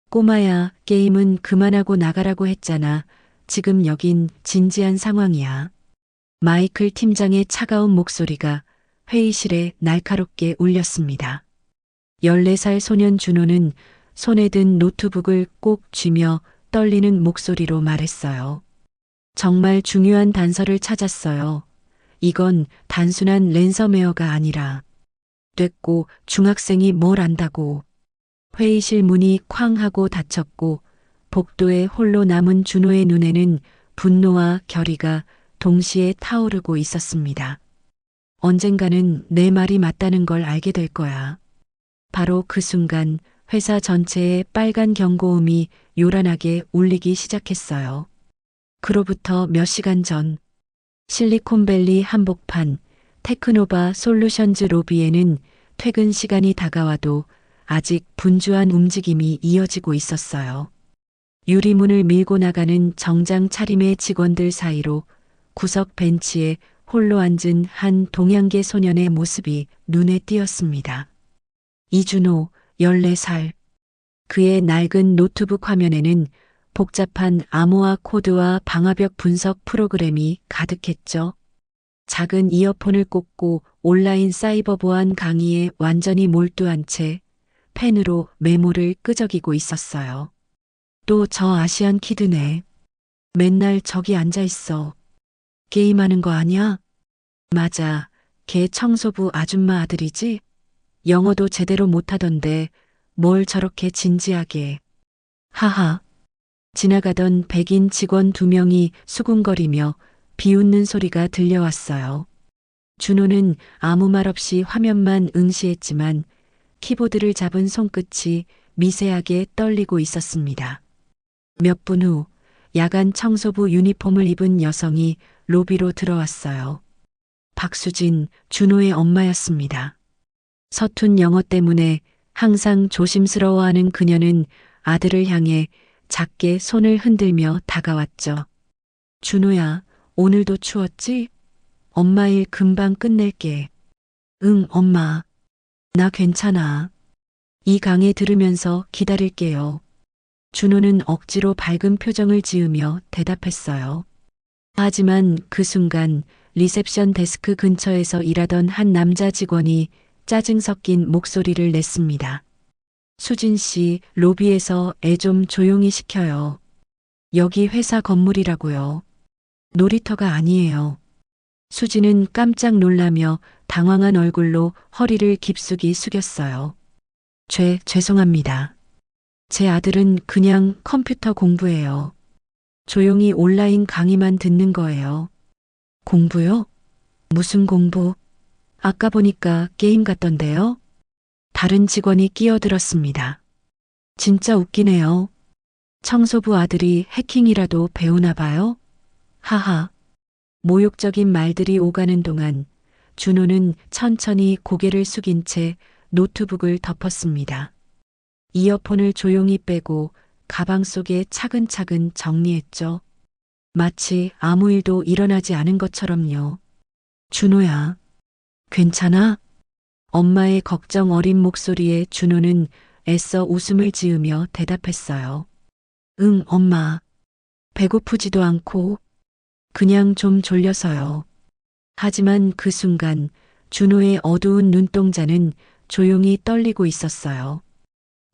꼬마야, 게임은 그만하고 나가라고 했잖아. 지금 여긴 진지한 상황이야. 마이클 팀장의 차가운 목소리가 회의실에 날카롭게 울렸습니다. 14살 소년 준호는 손에 든 노트북을 꼭 쥐며 떨리는 목소리로 말했어요. 정말 중요한 단서를 찾았어요. 이건 단순한 랜섬웨어가 아니라 됐고 중학생이 뭘 안다고. 회의실 문이 쾅 하고 닫혔고 복도에 홀로 남은 준호의 눈에는 분노와 결의가 동시에 타오르고 있었습니다. 언젠가는 내 말이 맞다는 걸 알게 될 거야. 바로 그 순간 회사 전체에 빨간 경고음이 요란하게 울리기 시작했어요. 그로부터 몇 시간 전 실리콘밸리 한복판 테크노바 솔루션즈 로비에는 퇴근 시간이 다가와도 아직 분주한 움직임이 이어지고 있었어요. 유리문을 밀고 나가는 정장 차림의 직원들 사이로 구석 벤치에 홀로 앉은 한 동양계 소년의 모습이 눈에 띄었습니다. 이준호, 14살. 그의 낡은 노트북 화면에는 복잡한 암호화 코드와 방화벽 분석 프로그램이 가득했죠. 작은 이어폰을 꽂고 온라인 사이버 보안 강의에 완전히 몰두한 채 펜으로 메모를 끄적이고 있었어요. 또 저 아시안 키드네. 맨날 저기 앉아 있어. 게임하는 거 아니야? 맞아. 걔 청소부 아줌마 아들이지? 영어도 제대로 못하던데 뭘 저렇게 진지하게. 하하. 지나가던 백인 직원 2명이 수군거리며 비웃는 소리가 들려왔어요. 준호는 아무 말 없이 화면만 응시했지만 키보드를 잡은 손끝이 미세하게 떨리고 있었습니다. 몇 분 후 야간 청소부 유니폼을 입은 여성이 로비로 들어왔어요. 박수진, 준호의 엄마였습니다. 서툰 영어 때문에 항상 조심스러워하는 그녀는 아들을 향해 작게 손을 흔들며 다가왔죠. 준호야, 오늘도 추웠지? 엄마 일 금방 끝낼게. 응, 엄마. 나 괜찮아. 이 강의 들으면서 기다릴게요. 준호는 억지로 밝은 표정을 지으며 대답했어요. 하지만 그 순간 리셉션 데스크 근처에서 일하던 한 남자 직원이 짜증 섞인 목소리를 냈습니다. 수진 씨, 로비에서 애 좀 조용히 시켜요. 여기 회사 건물이라고요. 놀이터가 아니에요. 수진은 깜짝 놀라며 당황한 얼굴로 허리를 깊숙이 숙였어요. 죄송합니다. 제 아들은 그냥 컴퓨터 공부해요. 조용히 온라인 강의만 듣는 거예요. 공부요? 무슨 공부? 아까 보니까 게임 같던데요? 다른 직원이 끼어들었습니다. 진짜 웃기네요. 청소부 아들이 해킹이라도 배우나 봐요? 하하. 모욕적인 말들이 오가는 동안 준호는 천천히 고개를 숙인 채 노트북을 덮었습니다. 이어폰을 조용히 빼고 가방 속에 차근차근 정리했죠. 마치 아무 일도 일어나지 않은 것처럼요. 준호야, 괜찮아? 엄마의 걱정 어린 목소리에 준호는 애써 웃음을 지으며 대답했어요. 응, 엄마. 배고프지도 않고 그냥 좀 졸려서요. 하지만 그 순간 준호의 어두운 눈동자는 조용히 떨리고 있었어요.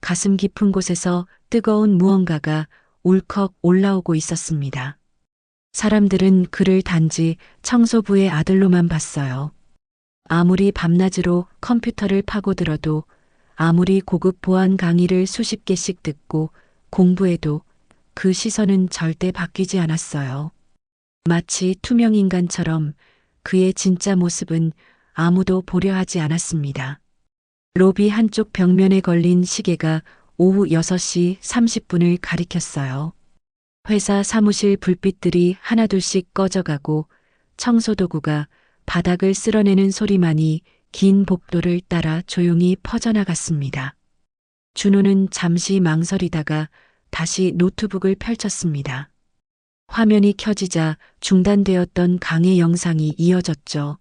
가슴 깊은 곳에서 뜨거운 무언가가 울컥 올라오고 있었습니다. 사람들은 그를 단지 청소부의 아들로만 봤어요. 아무리 밤낮으로 컴퓨터를 파고들어도, 아무리 고급 보안 강의를 수십 개씩 듣고 공부해도 그 시선은 절대 바뀌지 않았어요. 마치 투명 인간처럼 그의 진짜 모습은 아무도 보려 하지 않았습니다. 로비 한쪽 벽면에 걸린 시계가 오후 6시 30분을 가리켰어요. 회사 사무실 불빛들이 하나둘씩 꺼져가고 청소도구가 바닥을 쓸어내는 소리만이 긴 복도를 따라 조용히 퍼져나갔습니다. 준호는 잠시 망설이다가 다시 노트북을 펼쳤습니다. 화면이 켜지자 중단되었던 강의 영상이 이어졌죠.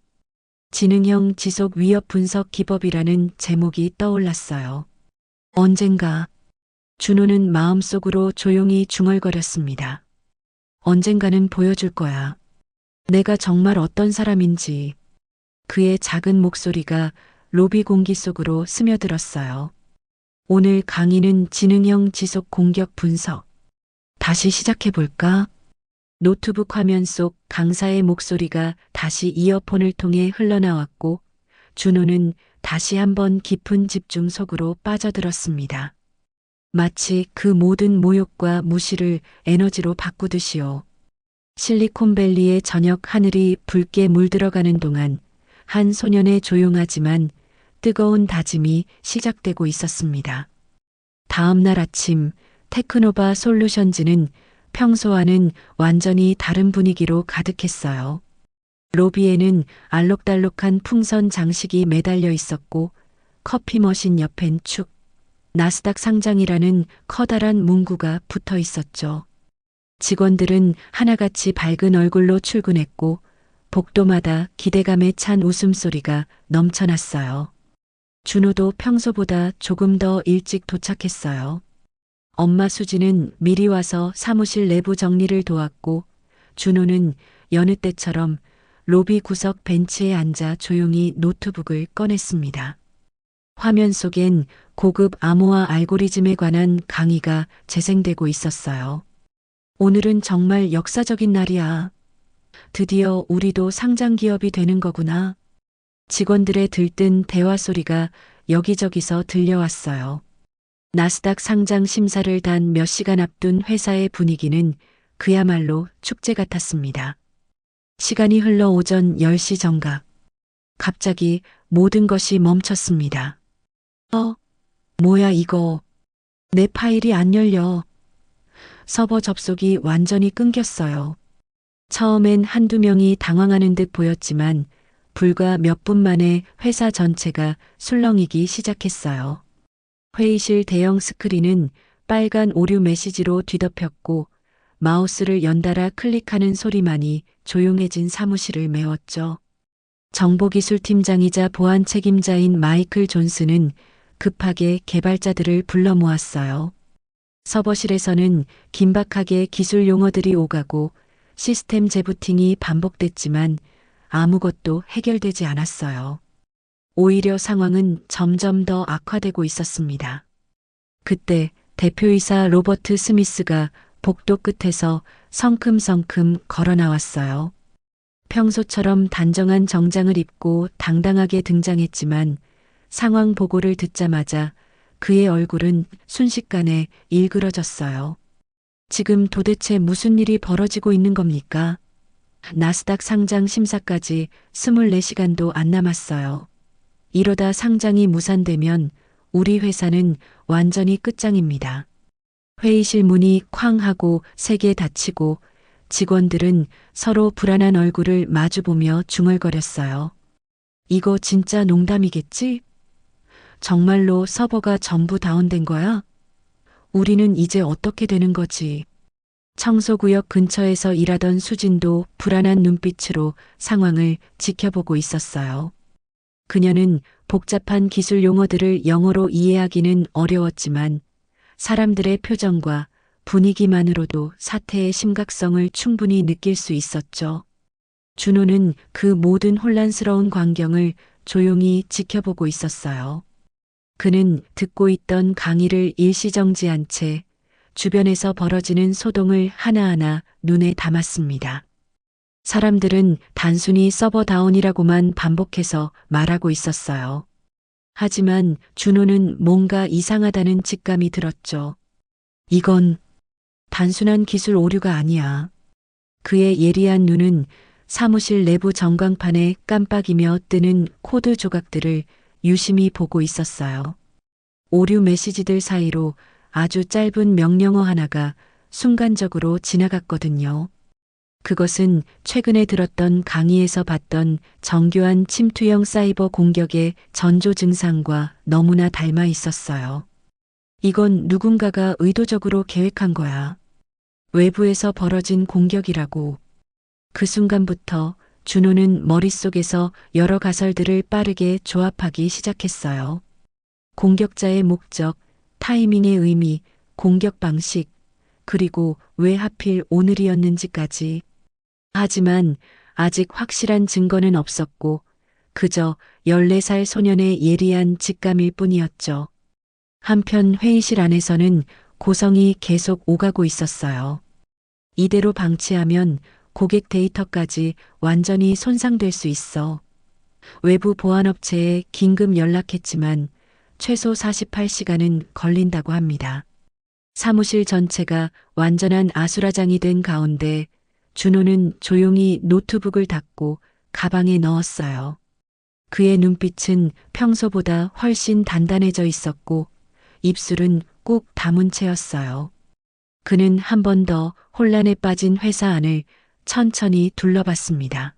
지능형 지속 위협 분석 기법이라는 제목이 떠올랐어요. 언젠가 준호는 마음속으로 조용히 중얼거렸습니다. 언젠가는 보여줄 거야. 내가 정말 어떤 사람인지. 그의 작은 목소리가 로비 공기 속으로 스며들었어요. 오늘 강의는 지능형 지속 공격 분석. 다시 시작해볼까? 노트북 화면 속 강사의 목소리가 다시 이어폰을 통해 흘러나왔고 준호는 다시 한번 깊은 집중 속으로 빠져들었습니다. 마치 그 모든 모욕과 무시를 에너지로 바꾸듯이요. 실리콘밸리의 저녁 하늘이 붉게 물들어가는 동안 한 소년의 조용하지만 뜨거운 다짐이 시작되고 있었습니다. 다음 날 아침 테크노바 솔루션즈는 평소와는 완전히 다른 분위기로 가득했어요. 로비에는 알록달록한 풍선 장식이 매달려 있었고 커피 머신 옆엔 축, 나스닥 상장이라는 커다란 문구가 붙어 있었죠. 직원들은 하나같이 밝은 얼굴로 출근했고 복도마다 기대감에 찬 웃음소리가 넘쳐났어요. 준호도 평소보다 조금 더 일찍 도착했어요. 엄마 수지는 미리 와서 사무실 내부 정리를 도왔고 준호는 여느 때처럼 로비 구석 벤치에 앉아 조용히 노트북을 꺼냈습니다. 화면 속엔 고급 암호화 알고리즘에 관한 강의가 재생되고 있었어요. 오늘은 정말 역사적인 날이야. 드디어 우리도 상장 기업이 되는 거구나. 직원들의 들뜬 대화 소리가 여기저기서 들려왔어요. 나스닥 상장 심사를 단 몇 시간 앞둔 회사의 분위기는 그야말로 축제 같았습니다. 시간이 흘러 오전 10시 정각. 갑자기 모든 것이 멈췄습니다. 뭐야 이거. 내 파일이 안 열려. 서버 접속이 완전히 끊겼어요. 처음엔 한두 명이 당황하는 듯 보였지만 불과 몇 분 만에 회사 전체가 술렁이기 시작했어요. 회의실 대형 스크린은 빨간 오류 메시지로 뒤덮였고 마우스를 연달아 클릭하는 소리만이 조용해진 사무실을 메웠죠. 정보기술팀장이자 보안 책임자인 마이클 존스는 급하게 개발자들을 불러 모았어요. 서버실에서는 긴박하게 기술 용어들이 오가고 시스템 재부팅이 반복됐지만 아무것도 해결되지 않았어요. 오히려 상황은 점점 더 악화되고 있었습니다. 그때 대표이사 로버트 스미스가 복도 끝에서 성큼성큼 걸어 나왔어요. 평소처럼 단정한 정장을 입고 당당하게 등장했지만 상황 보고를 듣자마자 그의 얼굴은 순식간에 일그러졌어요. 지금 도대체 무슨 일이 벌어지고 있는 겁니까? 나스닥 상장 심사까지 24시간도 안 남았어요. 이러다 상장이 무산되면 우리 회사는 완전히 끝장입니다. 회의실 문이 쾅 하고 세게 닫히고 직원들은 서로 불안한 얼굴을 마주보며 중얼거렸어요. 이거 진짜 농담이겠지? 정말로 서버가 전부 다운된 거야? 우리는 이제 어떻게 되는 거지? 청소구역 근처에서 일하던 수진도 불안한 눈빛으로 상황을 지켜보고 있었어요. 그녀는 복잡한 기술 용어들을 영어로 이해하기는 어려웠지만 사람들의 표정과 분위기만으로도 사태의 심각성을 충분히 느낄 수 있었죠. 준호는 그 모든 혼란스러운 광경을 조용히 지켜보고 있었어요. 그는 듣고 있던 강의를 일시정지한 채 주변에서 벌어지는 소동을 하나하나 눈에 담았습니다. 사람들은 단순히 서버 다운이라고만 반복해서 말하고 있었어요. 하지만 준호는 뭔가 이상하다는 직감이 들었죠. 이건 단순한 기술 오류가 아니야. 그의 예리한 눈은 사무실 내부 전광판에 깜빡이며 뜨는 코드 조각들을 유심히 보고 있었어요. 오류 메시지들 사이로 아주 짧은 명령어 하나가 순간적으로 지나갔거든요. 그것은 최근에 들었던 강의에서 봤던 정교한 침투형 사이버 공격의 전조 증상과 너무나 닮아 있었어요. 이건 누군가가 의도적으로 계획한 거야. 외부에서 벌어진 공격이라고. 그 순간부터 준호는 머릿속에서 여러 가설들을 빠르게 조합하기 시작했어요. 공격자의 목적, 타이밍의 의미, 공격 방식, 그리고 왜 하필 오늘이었는지까지. 하지만 아직 확실한 증거는 없었고 그저 14살 소년의 예리한 직감일 뿐이었죠. 한편 회의실 안에서는 고성이 계속 오가고 있었어요. 이대로 방치하면 고객 데이터까지 완전히 손상될 수 있어. 외부 보안업체에 긴급 연락했지만 최소 48시간은 걸린다고 합니다. 사무실 전체가 완전한 아수라장이 된 가운데 준호는 조용히 노트북을 닫고 가방에 넣었어요. 그의 눈빛은 평소보다 훨씬 단단해져 있었고 입술은 꾹 다문 채였어요. 그는 한 번 더 혼란에 빠진 회사 안을 천천히 둘러봤습니다.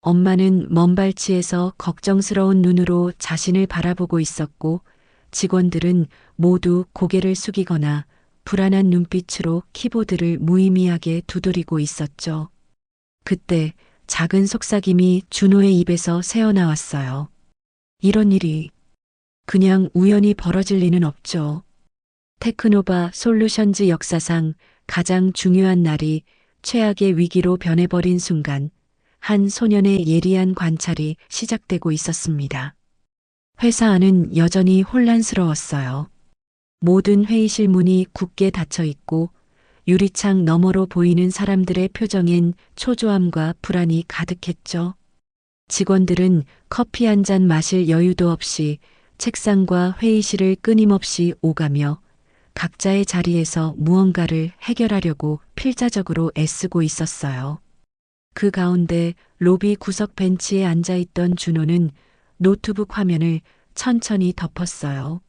엄마는 먼발치에서 걱정스러운 눈으로 자신을 바라보고 있었고 직원들은 모두 고개를 숙이거나 불안한 눈빛으로 키보드를 무의미하게 두드리고 있었죠. 그때 작은 속삭임이 준호의 입에서 새어나왔어요. 이런 일이 그냥 우연히 벌어질 리는 없죠. 테크노바 솔루션즈 역사상 가장 중요한 날이 최악의 위기로 변해버린 순간 한 소년의 예리한 관찰이 시작되고 있었습니다. 회사 안은 여전히 혼란스러웠어요. 모든 회의실 문이 굳게 닫혀 있고 유리창 너머로 보이는 사람들의 표정엔 초조함과 불안이 가득했죠. 직원들은 커피 한 잔 마실 여유도 없이 책상과 회의실을 끊임없이 오가며 각자의 자리에서 무언가를 해결하려고 필사적으로 애쓰고 있었어요. 그 가운데 로비 구석 벤치에 앉아있던 준호는 노트북 화면을 천천히 덮었어요.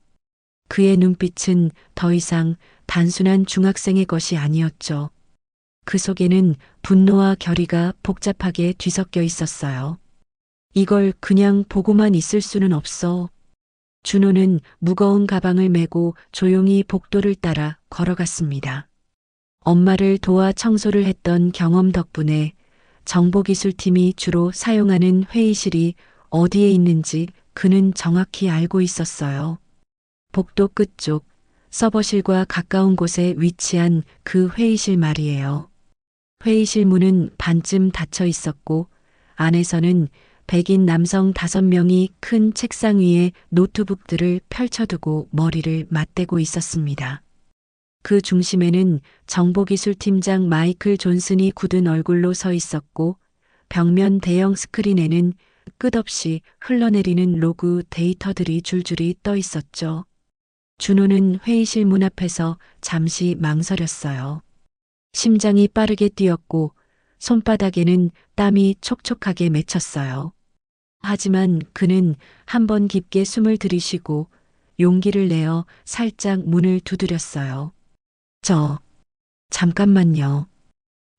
그의 눈빛은 더 이상 단순한 중학생의 것이 아니었죠. 그 속에는 분노와 결의가 복잡하게 뒤섞여 있었어요. 이걸 그냥 보고만 있을 수는 없어. 준호는 무거운 가방을 메고 조용히 복도를 따라 걸어갔습니다. 엄마를 도와 청소를 했던 경험 덕분에 정보기술팀이 주로 사용하는 회의실이 어디에 있는지 그는 정확히 알고 있었어요. 복도 끝쪽 서버실과 가까운 곳에 위치한 그 회의실 말이에요. 회의실 문은 반쯤 닫혀 있었고 안에서는 백인 남성 5명이 큰 책상 위에 노트북들을 펼쳐두고 머리를 맞대고 있었습니다. 그 중심에는 정보기술팀장 마이클 존슨이 굳은 얼굴로 서 있었고 벽면 대형 스크린에는 끝없이 흘러내리는 로그 데이터들이 줄줄이 떠 있었죠. 준호는 회의실 문 앞에서 잠시 망설였어요. 심장이 빠르게 뛰었고 손바닥에는 땀이 촉촉하게 맺혔어요. 하지만 그는 한번 깊게 숨을 들이쉬고 용기를 내어 살짝 문을 두드렸어요. 잠깐만요.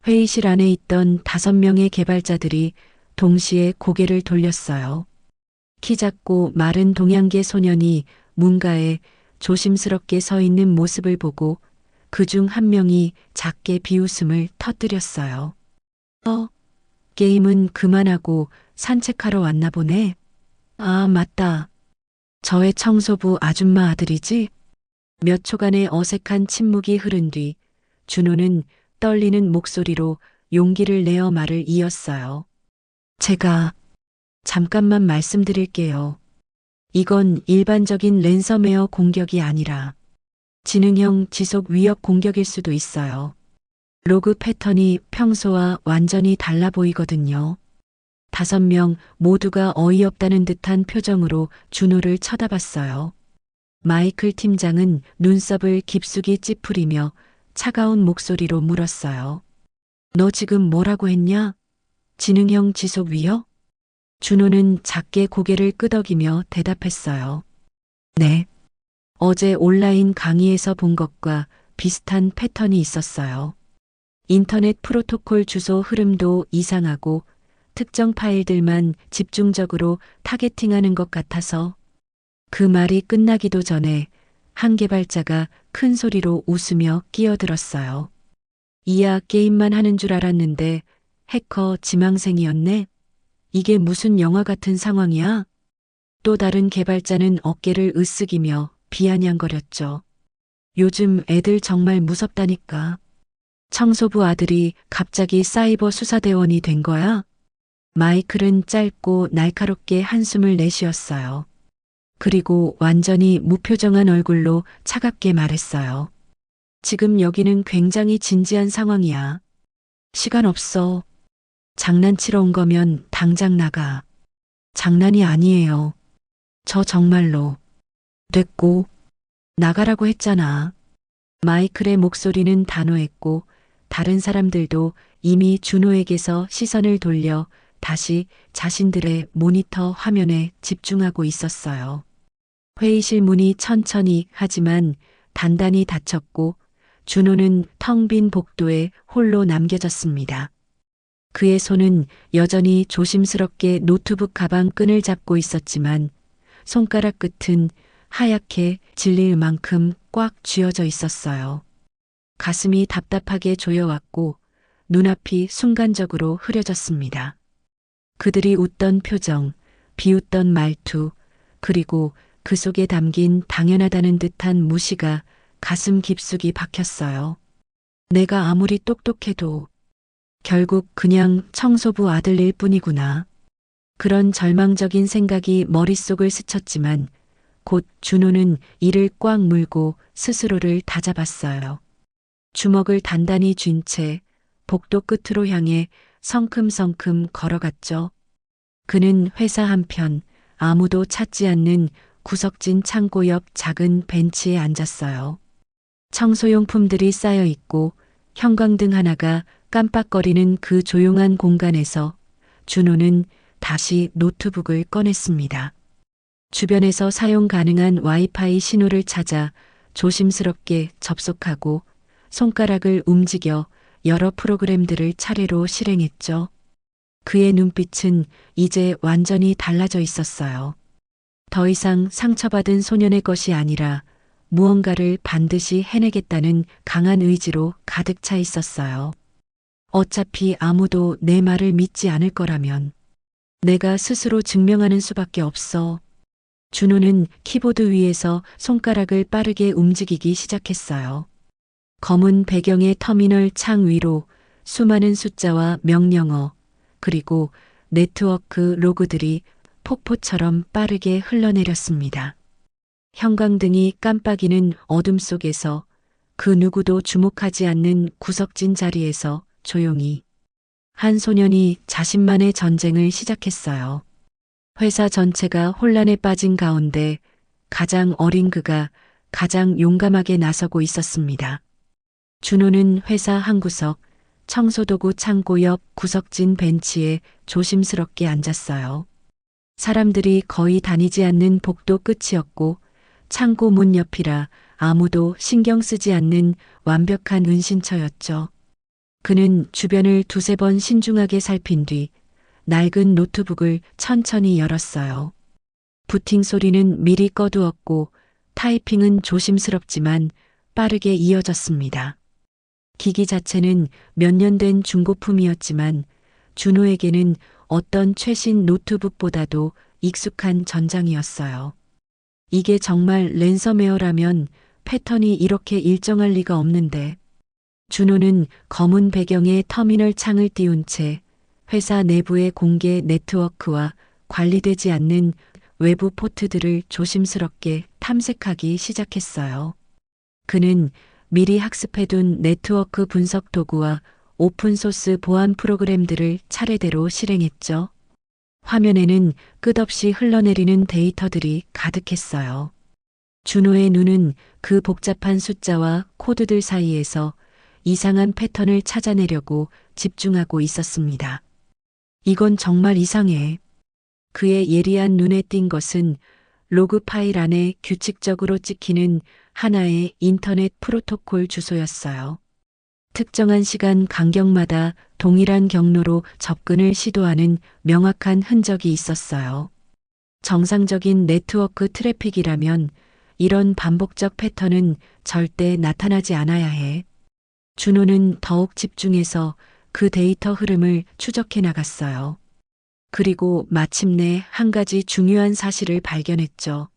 회의실 안에 있던 5명의 개발자들이 동시에 고개를 돌렸어요. 키 작고 마른 동양계 소년이 문가에 조심스럽게 서 있는 모습을 보고 그중 한 명이 작게 비웃음을 터뜨렸어요. 게임은 그만하고 산책하러 왔나 보네. 아, 맞다. 저의 청소부 아줌마 아들이지? 몇 초간의 어색한 침묵이 흐른 뒤 준호는 떨리는 목소리로 용기를 내어 말을 이었어요. 제가 잠깐만 말씀드릴게요. 이건 일반적인 랜섬웨어 공격이 아니라 지능형 지속 위협 공격일 수도 있어요. 로그 패턴이 평소와 완전히 달라 보이거든요. 5명 모두가 어이없다는 듯한 표정으로 준호를 쳐다봤어요. 마이클 팀장은 눈썹을 깊숙이 찌푸리며 차가운 목소리로 물었어요. 너 지금 뭐라고 했냐? 지능형 지속 위협? 준호는 작게 고개를 끄덕이며 대답했어요. 네. 어제 온라인 강의에서 본 것과 비슷한 패턴이 있었어요. 인터넷 프로토콜 주소 흐름도 이상하고 특정 파일들만 집중적으로 타겟팅하는 것 같아서. 그 말이 끝나기도 전에 한 개발자가 큰 소리로 웃으며 끼어들었어요. 이야 게임만 하는 줄 알았는데 해커 지망생이었네. 이게 무슨 영화 같은 상황이야? 또 다른 개발자는 어깨를 으쓱이며 비아냥거렸죠. 요즘 애들 정말 무섭다니까. 청소부 아들이 갑자기 사이버 수사대원이 된 거야? 마이클은 짧고 날카롭게 한숨을 내쉬었어요. 그리고 완전히 무표정한 얼굴로 차갑게 말했어요. 지금 여기는 굉장히 진지한 상황이야. 시간 없어. 장난치러 온 거면 당장 나가. 장난이 아니에요. 저 정말로. 됐고, 나가라고 했잖아. 마이클의 목소리는 단호했고, 다른 사람들도 이미 준호에게서 시선을 돌려 다시 자신들의 모니터 화면에 집중하고 있었어요. 회의실 문이 천천히 하지만 단단히 닫혔고 준호는 텅 빈 복도에 홀로 남겨졌습니다. 그의 손은 여전히 조심스럽게 노트북 가방 끈을 잡고 있었지만 손가락 끝은 하얗게 질릴 만큼 꽉 쥐어져 있었어요. 가슴이 답답하게 조여왔고 눈앞이 순간적으로 흐려졌습니다. 그들이 웃던 표정, 비웃던 말투, 그리고 그 속에 담긴 당연하다는 듯한 무시가 가슴 깊숙이 박혔어요. 내가 아무리 똑똑해도 결국 그냥 청소부 아들일 뿐이구나. 그런 절망적인 생각이 머릿속을 스쳤지만 곧 준호는 이를 꽉 물고 스스로를 다잡았어요. 주먹을 단단히 쥔 채 복도 끝으로 향해 성큼성큼 걸어갔죠. 그는 회사 한편 아무도 찾지 않는 구석진 창고 옆 작은 벤치에 앉았어요. 청소용품들이 쌓여 있고 형광등 하나가 깜빡거리는 그 조용한 공간에서 준호는 다시 노트북을 꺼냈습니다. 주변에서 사용 가능한 와이파이 신호를 찾아 조심스럽게 접속하고 손가락을 움직여 여러 프로그램들을 차례로 실행했죠. 그의 눈빛은 이제 완전히 달라져 있었어요. 더 이상 상처받은 소년의 것이 아니라 무언가를 반드시 해내겠다는 강한 의지로 가득 차 있었어요. 어차피 아무도 내 말을 믿지 않을 거라면 내가 스스로 증명하는 수밖에 없어. 준호는 키보드 위에서 손가락을 빠르게 움직이기 시작했어요. 검은 배경의 터미널 창 위로 수많은 숫자와 명령어, 그리고 네트워크 로그들이 폭포처럼 빠르게 흘러내렸습니다. 형광등이 깜빡이는 어둠 속에서 그 누구도 주목하지 않는 구석진 자리에서 조용히 한 소년이 자신만의 전쟁을 시작했어요. 회사 전체가 혼란에 빠진 가운데 가장 어린 그가 가장 용감하게 나서고 있었습니다. 준호는 회사 한 구석, 청소도구 창고 옆 구석진 벤치에 조심스럽게 앉았어요. 사람들이 거의 다니지 않는 복도 끝이었고 창고 문 옆이라 아무도 신경 쓰지 않는 완벽한 은신처였죠. 그는 주변을 두세 번 신중하게 살핀 뒤 낡은 노트북을 천천히 열었어요. 부팅 소리는 미리 꺼두었고 타이핑은 조심스럽지만 빠르게 이어졌습니다. 기기 자체는 몇 년 된 중고품이었지만 준호에게는 어떤 최신 노트북보다도 익숙한 전장이었어요. 이게 정말 랜섬웨어라면 패턴이 이렇게 일정할 리가 없는데. 준호는 검은 배경에 터미널 창을 띄운 채 회사 내부의 공개 네트워크와 관리되지 않는 외부 포트들을 조심스럽게 탐색하기 시작했어요. 그는 미리 학습해둔 네트워크 분석 도구와 오픈소스 보안 프로그램들을 차례대로 실행했죠. 화면에는 끝없이 흘러내리는 데이터들이 가득했어요. 준호의 눈은 그 복잡한 숫자와 코드들 사이에서 이상한 패턴을 찾아내려고 집중하고 있었습니다. 이건 정말 이상해. 그의 예리한 눈에 띈 것은 로그 파일 안에 규칙적으로 찍히는 하나의 인터넷 프로토콜 주소였어요. 특정한 시간 간격마다 동일한 경로로 접근을 시도하는 명확한 흔적이 있었어요. 정상적인 네트워크 트래픽이라면 이런 반복적 패턴은 절대 나타나지 않아야 해. 준호는 더욱 집중해서 그 데이터 흐름을 추적해 나갔어요. 그리고 마침내 한 가지 중요한 사실을 발견했죠.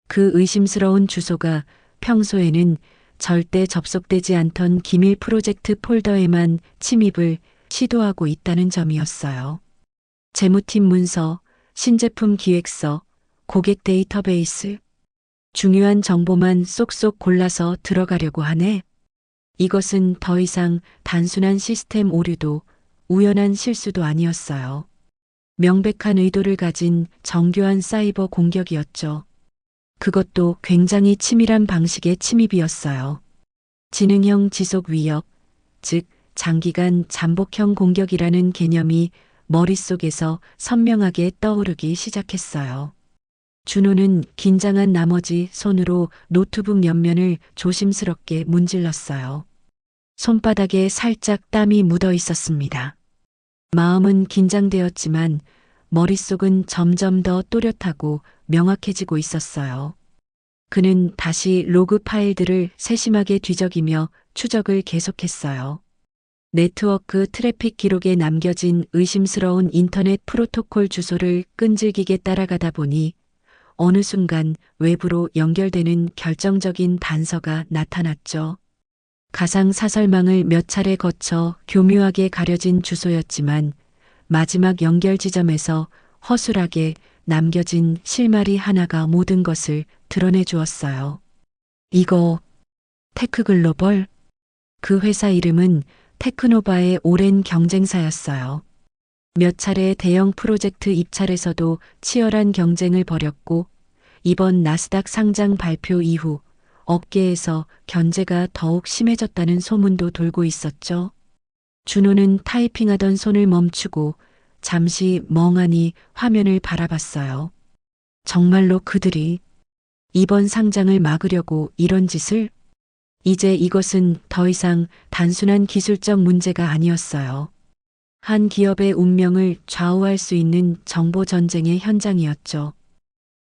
그 의심스러운 주소가 평소에는 절대 접속되지 않던 기밀 프로젝트 폴더에만 침입을 시도하고 있다는 점이었어요. 재무팀 문서, 신제품 기획서, 고객 데이터베이스, 중요한 정보만 쏙쏙 골라서 들어가려고 하네. 이것은 더 이상 단순한 시스템 오류도 우연한 실수도 아니었어요. 명백한 의도를 가진 정교한 사이버 공격이었죠. 그것도 굉장히 치밀한 방식의 침입이었어요. 지능형 지속 위협, 즉 장기간 잠복형 공격이라는 개념이 머릿속에서 선명하게 떠오르기 시작했어요. 준호는 긴장한 나머지 손으로 노트북 옆면을 조심스럽게 문질렀어요. 손바닥에 살짝 땀이 묻어 있었습니다. 마음은 긴장되었지만 머릿속은 점점 더 또렷하고 명확해지고 있었어요. 그는 다시 로그 파일들을 세심하게 뒤적이며 추적을 계속했어요. 네트워크 트래픽 기록에 남겨진 의심스러운 인터넷 프로토콜 주소를 끈질기게 따라가다 보니 어느 순간 외부로 연결되는 결정적인 단서가 나타났죠. 가상 사설망을 몇 차례 거쳐 교묘하게 가려진 주소였지만 마지막 연결 지점에서 허술하게 남겨진 실마리 하나가 모든 것을 드러내 주었어요. 이거 테크글로벌? 그 회사 이름은 테크노바의 오랜 경쟁사였어요. 몇 차례 대형 프로젝트 입찰에서도 치열한 경쟁을 벌였고 이번 나스닥 상장 발표 이후 업계에서 견제가 더욱 심해졌다는 소문도 돌고 있었죠. 준호는 타이핑하던 손을 멈추고 잠시 멍하니 화면을 바라봤어요. 정말로 그들이 이번 상장을 막으려고 이런 짓을? 이제 이것은 더 이상 단순한 기술적 문제가 아니었어요. 한 기업의 운명을 좌우할 수 있는 정보 전쟁의 현장이었죠.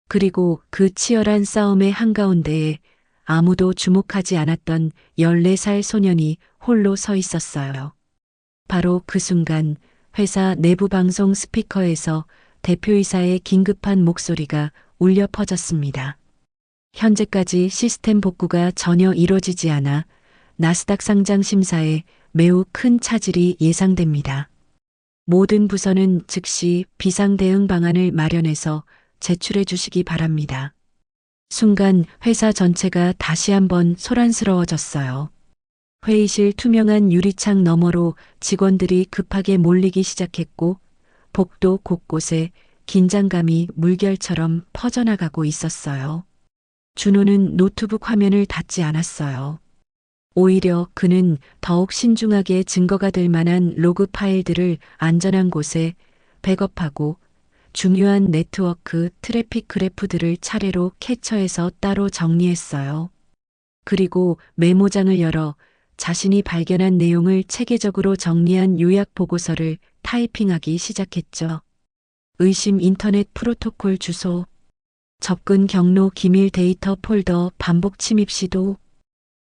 그리고 그 치열한 싸움의 한가운데에 아무도 주목하지 않았던 14살 소년이 홀로 서 있었어요. 바로 그 순간 회사 내부 방송 스피커에서 대표이사의 긴급한 목소리가 울려 퍼졌습니다. 현재까지 시스템 복구가 전혀 이루어지지 않아 나스닥 상장 심사에 매우 큰 차질이 예상됩니다. 모든 부서는 즉시 비상 대응 방안을 마련해서 제출해 주시기 바랍니다. 순간 회사 전체가 다시 한번 소란스러워졌어요. 회의실 투명한 유리창 너머로 직원들이 급하게 몰리기 시작했고 복도 곳곳에 긴장감이 물결처럼 퍼져나가고 있었어요. 준호는 노트북 화면을 닫지 않았어요. 오히려 그는 더욱 신중하게 증거가 될 만한 로그 파일들을 안전한 곳에 백업하고 중요한 네트워크 트래픽 그래프들을 차례로 캡처해서 따로 정리했어요. 그리고 메모장을 열어 자신이 발견한 내용을 체계적으로 정리한 요약 보고서를 타이핑하기 시작했죠. 의심 인터넷 프로토콜 주소, 접근 경로 기밀 데이터 폴더 반복 침입 시도,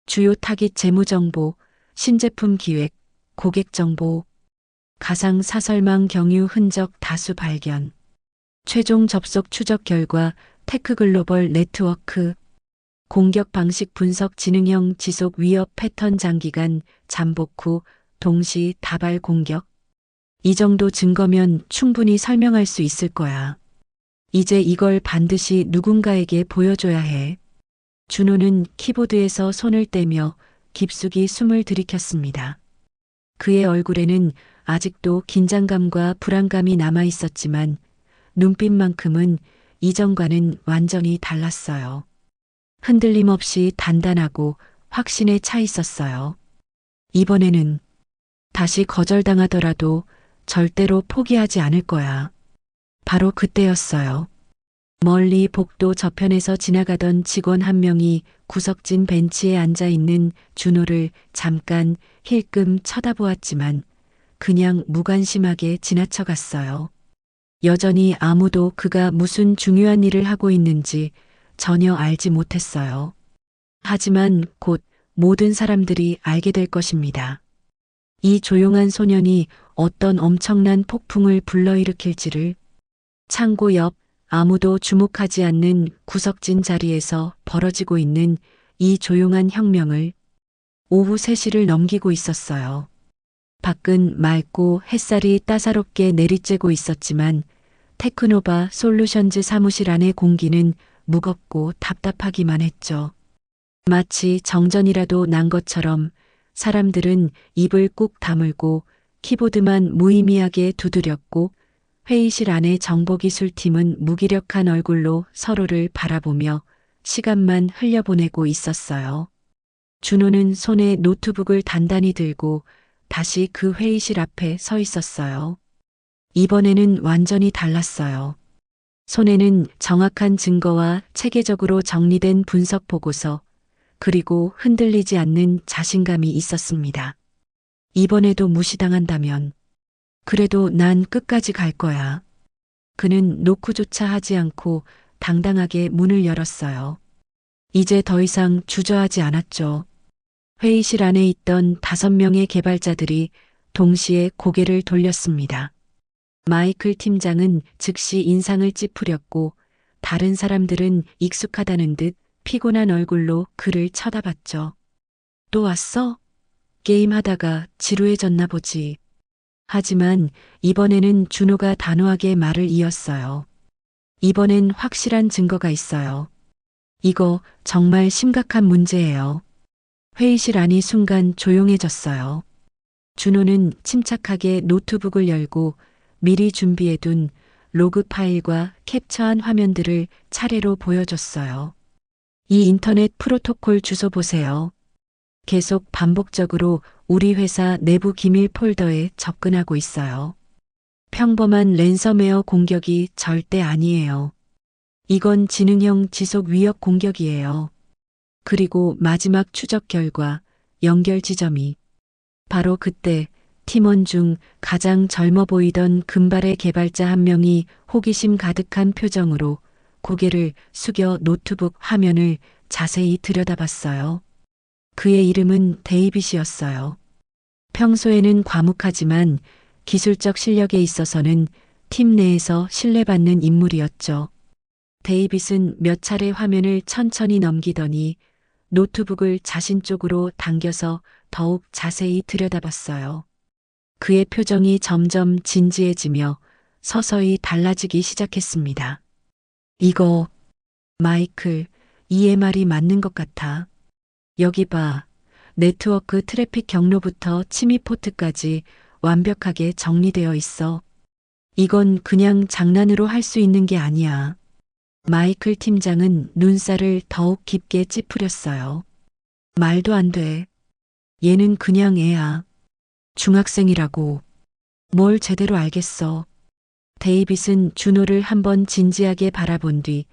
주요 타깃 재무 정보, 신제품 기획, 고객 정보, 가상 사설망 경유 흔적 다수 발견, 최종 접속 추적 결과 테크글로벌 네트워크, 공격 방식 분석 지능형 지속 위협 패턴 장기간 잠복 후 동시 다발 공격. 이 정도 증거면 충분히 설명할 수 있을 거야. 이제 이걸 반드시 누군가에게 보여줘야 해. 준호는 키보드에서 손을 떼며 깊숙이 숨을 들이켰습니다. 그의 얼굴에는 아직도 긴장감과 불안감이 남아 있었지만 눈빛만큼은 이전과는 완전히 달랐어요. 흔들림 없이 단단하고 확신에 차 있었어요. 이번에는 다시 거절당하더라도 절대로 포기하지 않을 거야. 바로 그때였어요. 멀리 복도 저편에서 지나가던 직원 한 명이 구석진 벤치에 앉아 있는 준호를 잠깐 힐끔 쳐다보았지만 그냥 무관심하게 지나쳐갔어요. 여전히 아무도 그가 무슨 중요한 일을 하고 있는지 전혀 알지 못했어요. 하지만 곧 모든 사람들이 알게 될 것입니다. 이 조용한 소년이 어떤 엄청난 폭풍을 불러일으킬지를. 창고 옆 아무도 주목하지 않는 구석진 자리에서 벌어지고 있는 이 조용한 혁명을 오후 3시를 넘기고 있었어요. 밖은 맑고 햇살이 따사롭게 내리쬐고 있었지만 테크노바 솔루션즈 사무실 안의 공기는 무겁고 답답하기만 했죠. 마치 정전이라도 난 것처럼 사람들은 입을 꾹 다물고 키보드만 무의미하게 두드렸고 회의실 안의 정보기술팀은 무기력한 얼굴로 서로를 바라보며 시간만 흘려보내고 있었어요. 준호는 손에 노트북을 단단히 들고 다시 그 회의실 앞에 서 있었어요. 이번에는 완전히 달랐어요. 손에는 정확한 증거와 체계적으로 정리된 분석 보고서, 그리고 흔들리지 않는 자신감이 있었습니다. 이번에도 무시당한다면, 그래도 난 끝까지 갈 거야. 그는 노크조차 하지 않고 당당하게 문을 열었어요. 이제 더 이상 주저하지 않았죠. 회의실 안에 있던 5명의 개발자들이 동시에 고개를 돌렸습니다. 마이클 팀장은 즉시 인상을 찌푸렸고 다른 사람들은 익숙하다는 듯 피곤한 얼굴로 그를 쳐다봤죠. 또 왔어? 게임하다가 지루해졌나 보지. 하지만 이번에는 준호가 단호하게 말을 이었어요. 이번엔 확실한 증거가 있어요. 이거 정말 심각한 문제예요. 회의실 안이 순간 조용해졌어요. 준호는 침착하게 노트북을 열고 미리 준비해둔 로그 파일과 캡처한 화면들을 차례로 보여줬어요. 이 인터넷 프로토콜 주소 보세요. 계속 반복적으로 우리 회사 내부 기밀 폴더에 접근하고 있어요. 평범한 랜섬웨어 공격이 절대 아니에요. 이건 지능형 지속 위협 공격이에요. 그리고 마지막 추적 결과 연결 지점이 바로 그때 팀원 중 가장 젊어 보이던 금발의 개발자 한 명이 호기심 가득한 표정으로 고개를 숙여 노트북 화면을 자세히 들여다봤어요. 그의 이름은 데이빗이었어요. 평소에는 과묵하지만 기술적 실력에 있어서는 팀 내에서 신뢰받는 인물이었죠. 데이빗은 몇 차례 화면을 천천히 넘기더니 노트북을 자신 쪽으로 당겨서 더욱 자세히 들여다봤어요. 그의 표정이 점점 진지해지며 서서히 달라지기 시작했습니다. 이거, 마이클, EMR이 맞는 것 같아. 여기 봐. 네트워크 트래픽 경로부터 침입 포트까지 완벽하게 정리되어 있어. 이건 그냥 장난으로 할 수 있는 게 아니야. 마이클 팀장은 눈살을 더욱 깊게 찌푸렸어요. 말도 안 돼. 얘는 그냥 애야. 중학생이라고. 뭘 제대로 알겠어. 데이빗은 준호를 한번 진지하게 바라본 뒤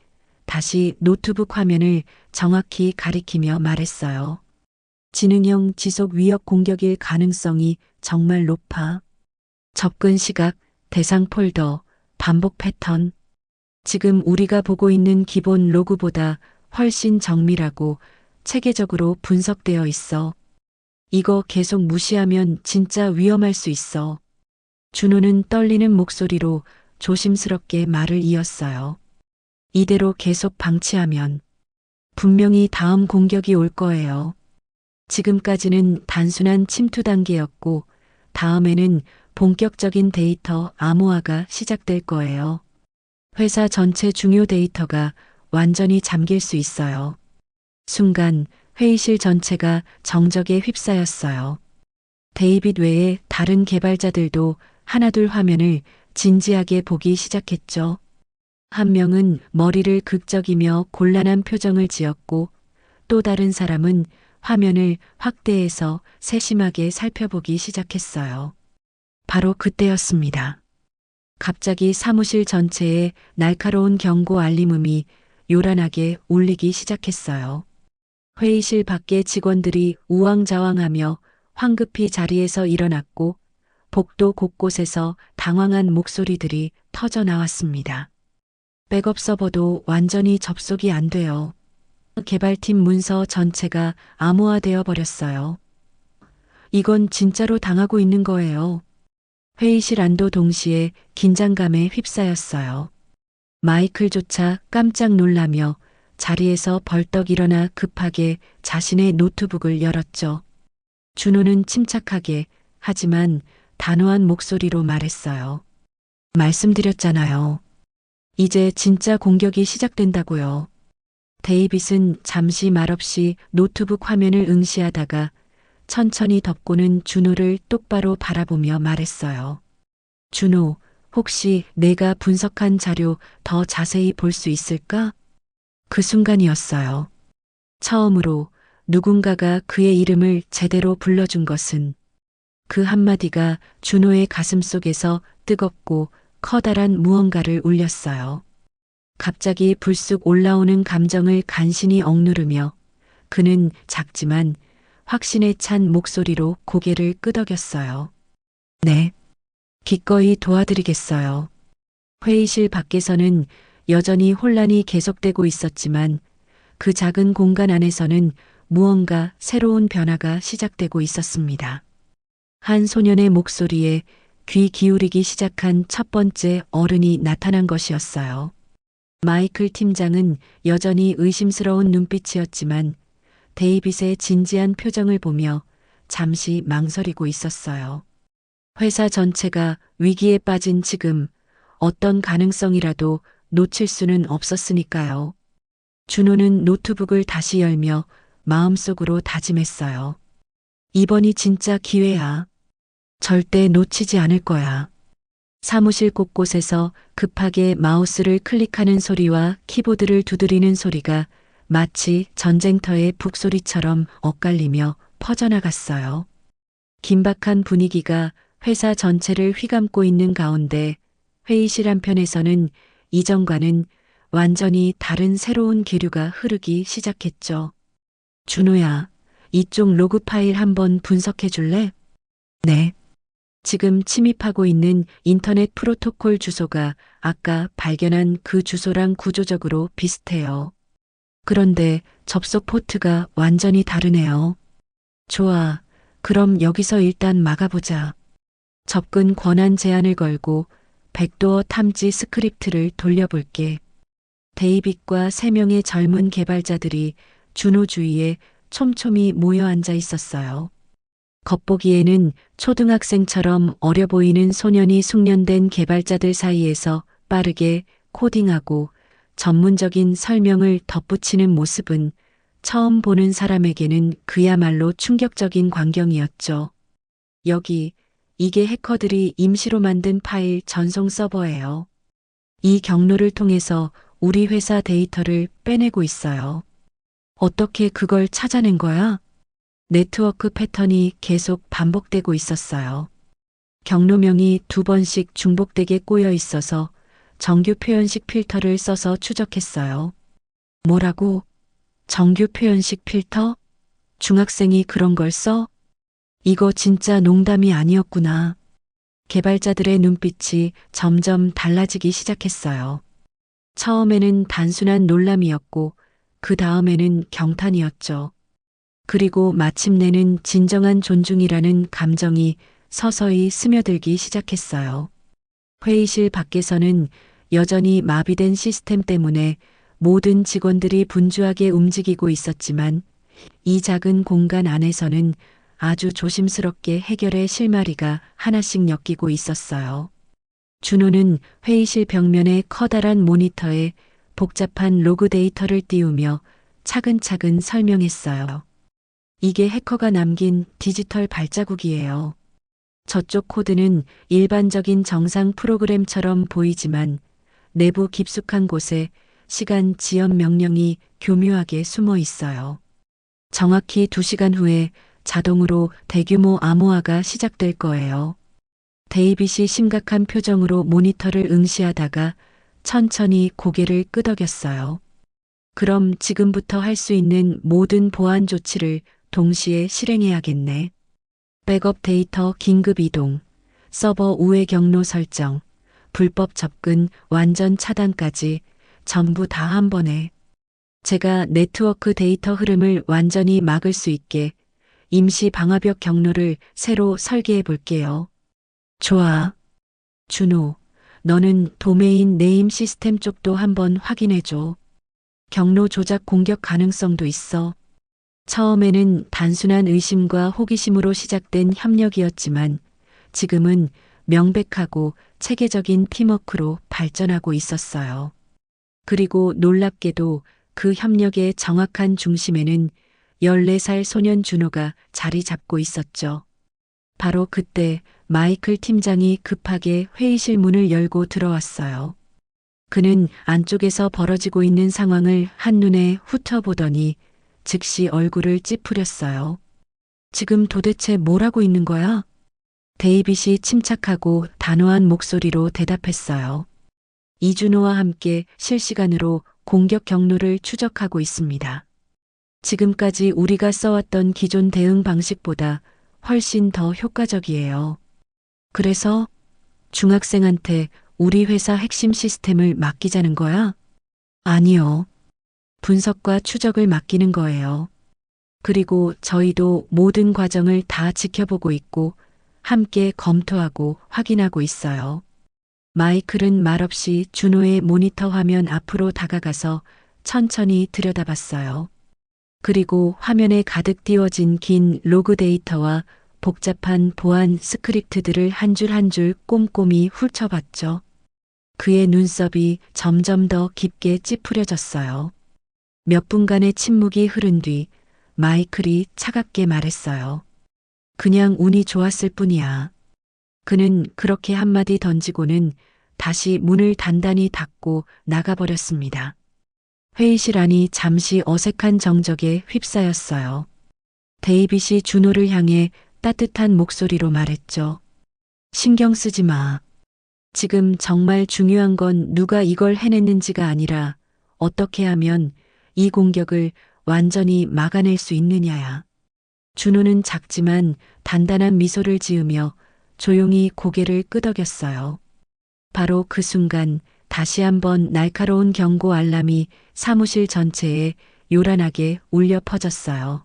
다시 노트북 화면을 정확히 가리키며 말했어요. 지능형 지속 위협 공격일 가능성이 정말 높아. 접근 시각, 대상 폴더, 반복 패턴. 지금 우리가 보고 있는 기본 로그보다 훨씬 정밀하고 체계적으로 분석되어 있어. 이거 계속 무시하면 진짜 위험할 수 있어. 준호는 떨리는 목소리로 조심스럽게 말을 이었어요. 이대로 계속 방치하면 분명히 다음 공격이 올 거예요. 지금까지는 단순한 침투 단계였고 다음에는 본격적인 데이터 암호화가 시작될 거예요. 회사 전체 중요 데이터가 완전히 잠길 수 있어요. 순간 회의실 전체가 정적에 휩싸였어요. 데이빗 외에 다른 개발자들도 하나둘 화면을 진지하게 보기 시작했죠. 한 명은 머리를 극적이며 곤란한 표정을 지었고 또 다른 사람은 화면을 확대해서 세심하게 살펴보기 시작했어요. 바로 그때였습니다. 갑자기 사무실 전체에 날카로운 경고 알림음이 요란하게 울리기 시작했어요. 회의실 밖의 직원들이 우왕좌왕하며 황급히 자리에서 일어났고 복도 곳곳에서 당황한 목소리들이 터져 나왔습니다. 백업 서버도 완전히 접속이 안 돼요. 개발팀 문서 전체가 암호화되어 버렸어요. 이건 진짜로 당하고 있는 거예요. 회의실 안도 동시에 긴장감에 휩싸였어요. 마이클조차 깜짝 놀라며 자리에서 벌떡 일어나 급하게 자신의 노트북을 열었죠. 준호는 침착하게 하지만 단호한 목소리로 말했어요. 말씀드렸잖아요. 이제 진짜 공격이 시작된다고요. 데이빗은 잠시 말없이 노트북 화면을 응시하다가 천천히 덮고는 준호를 똑바로 바라보며 말했어요. 준호, 혹시 내가 분석한 자료 더 자세히 볼 수 있을까? 그 순간이었어요. 처음으로 누군가가 그의 이름을 제대로 불러준 것은 그 한마디가 준호의 가슴 속에서 뜨겁고 커다란 무언가를 울렸어요. 갑자기 불쑥 올라오는 감정을 간신히 억누르며 그는 작지만 확신에 찬 목소리로 고개를 끄덕였어요. 네, 기꺼이 도와드리겠어요. 회의실 밖에서는 여전히 혼란이 계속되고 있었지만 그 작은 공간 안에서는 무언가 새로운 변화가 시작되고 있었습니다. 한 소년의 목소리에 귀 기울이기 시작한 첫 번째 어른이 나타난 것이었어요. 마이클 팀장은 여전히 의심스러운 눈빛이었지만 데이빗의 진지한 표정을 보며 잠시 망설이고 있었어요. 회사 전체가 위기에 빠진 지금 어떤 가능성이라도 놓칠 수는 없었으니까요. 준호는 노트북을 다시 열며 마음속으로 다짐했어요. 이번이 진짜 기회야. 절대 놓치지 않을 거야. 사무실 곳곳에서 급하게 마우스를 클릭하는 소리와 키보드를 두드리는 소리가 마치 전쟁터의 북소리처럼 엇갈리며 퍼져나갔어요. 긴박한 분위기가 회사 전체를 휘감고 있는 가운데 회의실 한편에서는 이전과는 완전히 다른 새로운 기류가 흐르기 시작했죠. 준호야, 이쪽 로그 파일 한번 분석해 줄래? 네. 지금 침입하고 있는 인터넷 프로토콜 주소가 아까 발견한 그 주소랑 구조적으로 비슷해요. 그런데 접속 포트가 완전히 다르네요. 좋아. 그럼 여기서 일단 막아보자. 접근 권한 제한을 걸고 백도어 탐지 스크립트를 돌려볼게. 데이빗과 3명의 젊은 개발자들이 준호 주위에 촘촘히 모여 앉아 있었어요. 겉보기에는 초등학생처럼 어려 보이는 소년이 숙련된 개발자들 사이에서 빠르게 코딩하고 전문적인 설명을 덧붙이는 모습은 처음 보는 사람에게는 그야말로 충격적인 광경이었죠. 이게 해커들이 임시로 만든 파일 전송 서버예요. 이 경로를 통해서 우리 회사 데이터를 빼내고 있어요. 어떻게 그걸 찾아낸 거야? 네트워크 패턴이 계속 반복되고 있었어요. 경로명이 2번씩 중복되게 꼬여 있어서 정규 표현식 필터를 써서 추적했어요. 뭐라고? 정규 표현식 필터? 중학생이 그런 걸 써? 이거 진짜 농담이 아니었구나. 개발자들의 눈빛이 점점 달라지기 시작했어요. 처음에는 단순한 놀람이었고 그 다음에는 경탄이었죠. 그리고 마침내는 진정한 존중이라는 감정이 서서히 스며들기 시작했어요. 회의실 밖에서는 여전히 마비된 시스템 때문에 모든 직원들이 분주하게 움직이고 있었지만 이 작은 공간 안에서는 아주 조심스럽게 해결의 실마리가 하나씩 엮이고 있었어요. 준호는 회의실 벽면의 커다란 모니터에 복잡한 로그 데이터를 띄우며 차근차근 설명했어요. 이게 해커가 남긴 디지털 발자국이에요. 저쪽 코드는 일반적인 정상 프로그램처럼 보이지만 내부 깊숙한 곳에 시간 지연 명령이 교묘하게 숨어 있어요. 정확히 2시간 후에 자동으로 대규모 암호화가 시작될 거예요. 데이빗이 심각한 표정으로 모니터를 응시하다가 천천히 고개를 끄덕였어요. 그럼 지금부터 할 수 있는 모든 보안 조치를 동시에 실행해야겠네. 백업 데이터 긴급 이동, 서버 우회 경로 설정, 불법 접근 완전 차단까지 전부 다 한 번에. 제가 네트워크 데이터 흐름을 완전히 막을 수 있게 임시 방화벽 경로를 새로 설계해 볼게요. 좋아. 준호, 너는 도메인 네임 시스템 쪽도 한번 확인해 줘. 경로 조작 공격 가능성도 있어. 처음에는 단순한 의심과 호기심으로 시작된 협력이었지만 지금은 명백하고 체계적인 팀워크로 발전하고 있었어요. 그리고 놀랍게도 그 협력의 정확한 중심에는 14살 소년 준호가 자리 잡고 있었죠. 바로 그때 마이클 팀장이 급하게 회의실 문을 열고 들어왔어요. 그는 안쪽에서 벌어지고 있는 상황을 한눈에 훑어보더니 즉시 얼굴을 찌푸렸어요. 지금 도대체 뭘 하고 있는 거야? 데이빗이 침착하고 단호한 목소리로 대답했어요. 이준호와 함께 실시간으로 공격 경로를 추적하고 있습니다. 지금까지 우리가 써왔던 기존 대응 방식보다 훨씬 더 효과적이에요. 그래서 중학생한테 우리 회사 핵심 시스템을 맡기자는 거야? 아니요. 분석과 추적을 맡기는 거예요. 그리고 저희도 모든 과정을 다 지켜보고 있고 함께 검토하고 확인하고 있어요. 마이클은 말없이 준호의 모니터 화면 앞으로 다가가서 천천히 들여다봤어요. 그리고 화면에 가득 띄워진 긴 로그 데이터와 복잡한 보안 스크립트들을 한 줄 한 줄 꼼꼼히 훑어봤죠. 그의 눈썹이 점점 더 깊게 찌푸려졌어요. 몇 분간의 침묵이 흐른 뒤 마이클이 차갑게 말했어요. 그냥 운이 좋았을 뿐이야. 그는 그렇게 한마디 던지고는 다시 문을 단단히 닫고 나가버렸습니다. 회의실 안이 잠시 어색한 정적에 휩싸였어요. 데이빗이 준호를 향해 따뜻한 목소리로 말했죠. 신경 쓰지 마. 지금 정말 중요한 건 누가 이걸 해냈는지가 아니라 어떻게 하면 이 공격을 완전히 막아낼 수 있느냐야. 준호는 작지만 단단한 미소를 지으며 조용히 고개를 끄덕였어요. 바로 그 순간 다시 한번 날카로운 경고 알람이 사무실 전체에 요란하게 울려 퍼졌어요.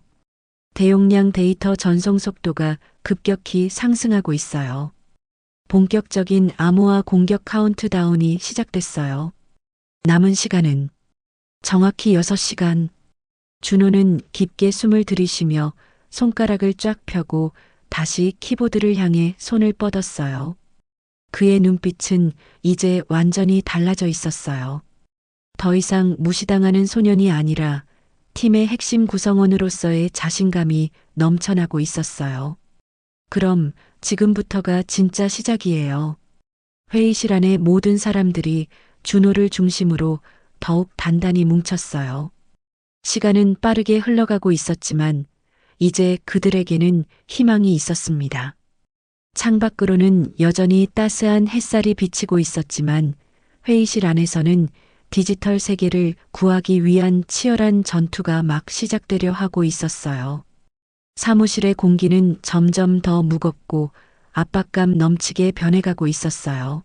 대용량 데이터 전송 속도가 급격히 상승하고 있어요. 본격적인 암호화 공격 카운트다운이 시작됐어요. 남은 시간은 정확히 6시간. 준호는 깊게 숨을 들이쉬며 손가락을 쫙 펴고 다시 키보드를 향해 손을 뻗었어요. 그의 눈빛은 이제 완전히 달라져 있었어요. 더 이상 무시당하는 소년이 아니라 팀의 핵심 구성원으로서의 자신감이 넘쳐나고 있었어요. 그럼 지금부터가 진짜 시작이에요. 회의실 안의 모든 사람들이 준호를 중심으로 더욱 단단히 뭉쳤어요. 시간은 빠르게 흘러가고 있었지만 이제 그들에게는 희망이 있었습니다. 창밖으로는 여전히 따스한 햇살이 비치고 있었지만 회의실 안에서는 디지털 세계를 구하기 위한 치열한 전투가 막 시작되려 하고 있었어요. 사무실의 공기는 점점 더 무겁고 압박감 넘치게 변해가고 있었어요.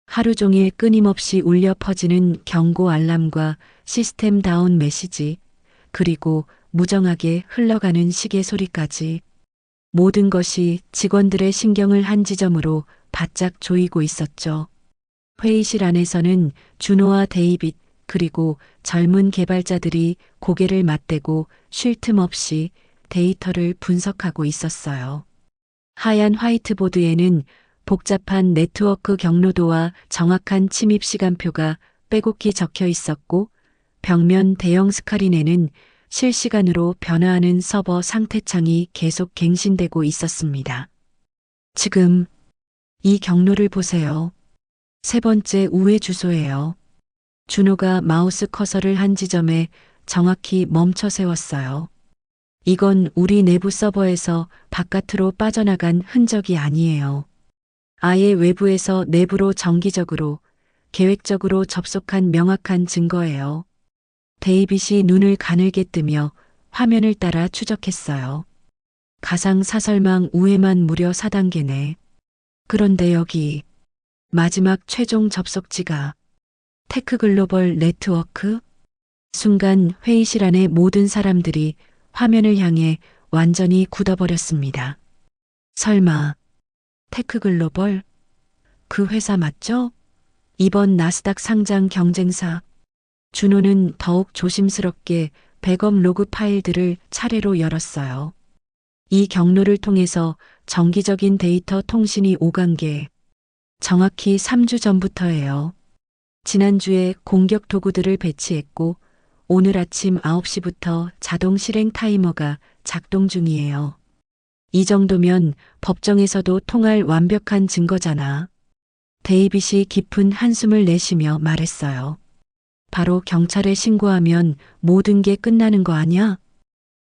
하루 종일 끊임없이 울려 퍼지는 경고 알람과 시스템 다운 메시지, 그리고 무정하게 흘러가는 시계 소리까지 모든 것이 직원들의 신경을 한 지점으로 바짝 조이고 있었죠. 회의실 안에서는 준호와 데이빗 그리고 젊은 개발자들이 고개를 맞대고 쉴 틈 없이 데이터를 분석하고 있었어요. 하얀 화이트보드에는 복잡한 네트워크 경로도와 정확한 침입 시간표가 빼곡히 적혀 있었고 벽면 대형 스크린에는 실시간으로 변화하는 서버 상태창이 계속 갱신되고 있었습니다. 지금 이 경로를 보세요. 3번째 우회 주소예요. 준호가 마우스 커서를 한 지점에 정확히 멈춰 세웠어요. 이건 우리 내부 서버에서 바깥으로 빠져나간 흔적이 아니에요. 아예 외부에서 내부로 정기적으로, 계획적으로 접속한 명확한 증거예요. 데이빗이 눈을 가늘게 뜨며 화면을 따라 추적했어요. 가상 사설망 우회만 무려 4단계네. 그런데 여기 마지막 최종 접속지가 테크글로벌 네트워크? 순간 회의실 안의 모든 사람들이 화면을 향해 완전히 굳어버렸습니다. 설마 테크글로벌? 그 회사 맞죠? 이번 나스닥 상장 경쟁사. 준호는 더욱 조심스럽게 백업 로그 파일들을 차례로 열었어요. 이 경로를 통해서 정기적인 데이터 통신이 오간 게 정확히 3주 전부터예요. 지난주에 공격 도구들을 배치했고 오늘 아침 9시부터 자동 실행 타이머가 작동 중이에요. 이 정도면 법정에서도 통할 완벽한 증거잖아. 데이빗이 깊은 한숨을 내쉬며 말했어요. 바로 경찰에 신고하면 모든 게 끝나는 거 아냐?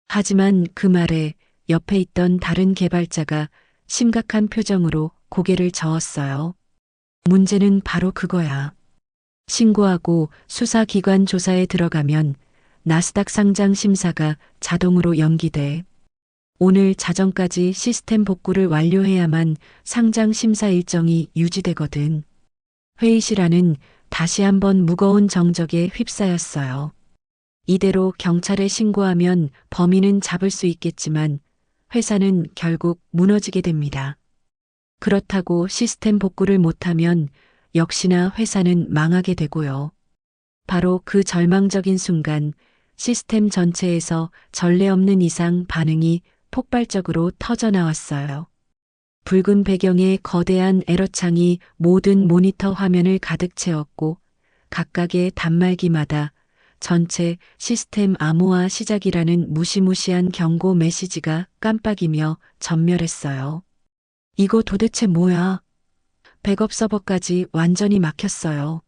하지만 그 말에 옆에 있던 다른 개발자가 심각한 표정으로 고개를 저었어요. 문제는 바로 그거야. 신고하고 수사기관 조사에 들어가면 나스닥 상장 심사가 자동으로 연기돼. 오늘 자정까지 시스템 복구를 완료해야만 상장 심사 일정이 유지되거든. 회의실 안은 다시 한번 무거운 정적에 휩싸였어요. 이대로 경찰에 신고하면 범인은 잡을 수 있겠지만 회사는 결국 무너지게 됩니다. 그렇다고 시스템 복구를 못하면 역시나 회사는 망하게 되고요. 바로 그 절망적인 순간 시스템 전체에서 전례 없는 이상 반응이 폭발적으로 터져 나왔어요. 붉은 배경의 거대한 에러창이 모든 모니터 화면을 가득 채웠고 각각의 단말기마다 전체 시스템 암호화 시작이라는 무시무시한 경고 메시지가 깜빡이며 전멸했어요. 이거 도대체 뭐야? 백업 서버까지 완전히 막혔어요.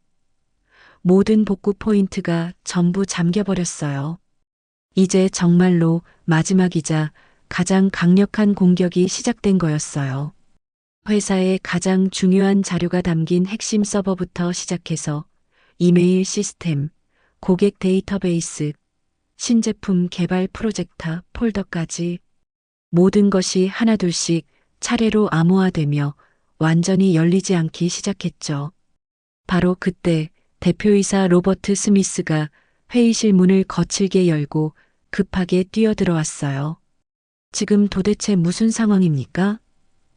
모든 복구 포인트가 전부 잠겨버렸어요. 이제 정말로 마지막이자 가장 강력한 공격이 시작된 거였어요. 회사의 가장 중요한 자료가 담긴 핵심 서버부터 시작해서 이메일 시스템, 고객 데이터베이스, 신제품 개발 프로젝트 폴더까지 모든 것이 하나둘씩 차례로 암호화되며 완전히 열리지 않기 시작했죠. 바로 그때 대표이사 로버트 스미스가 회의실 문을 거칠게 열고 급하게 뛰어들어왔어요. 지금 도대체 무슨 상황입니까?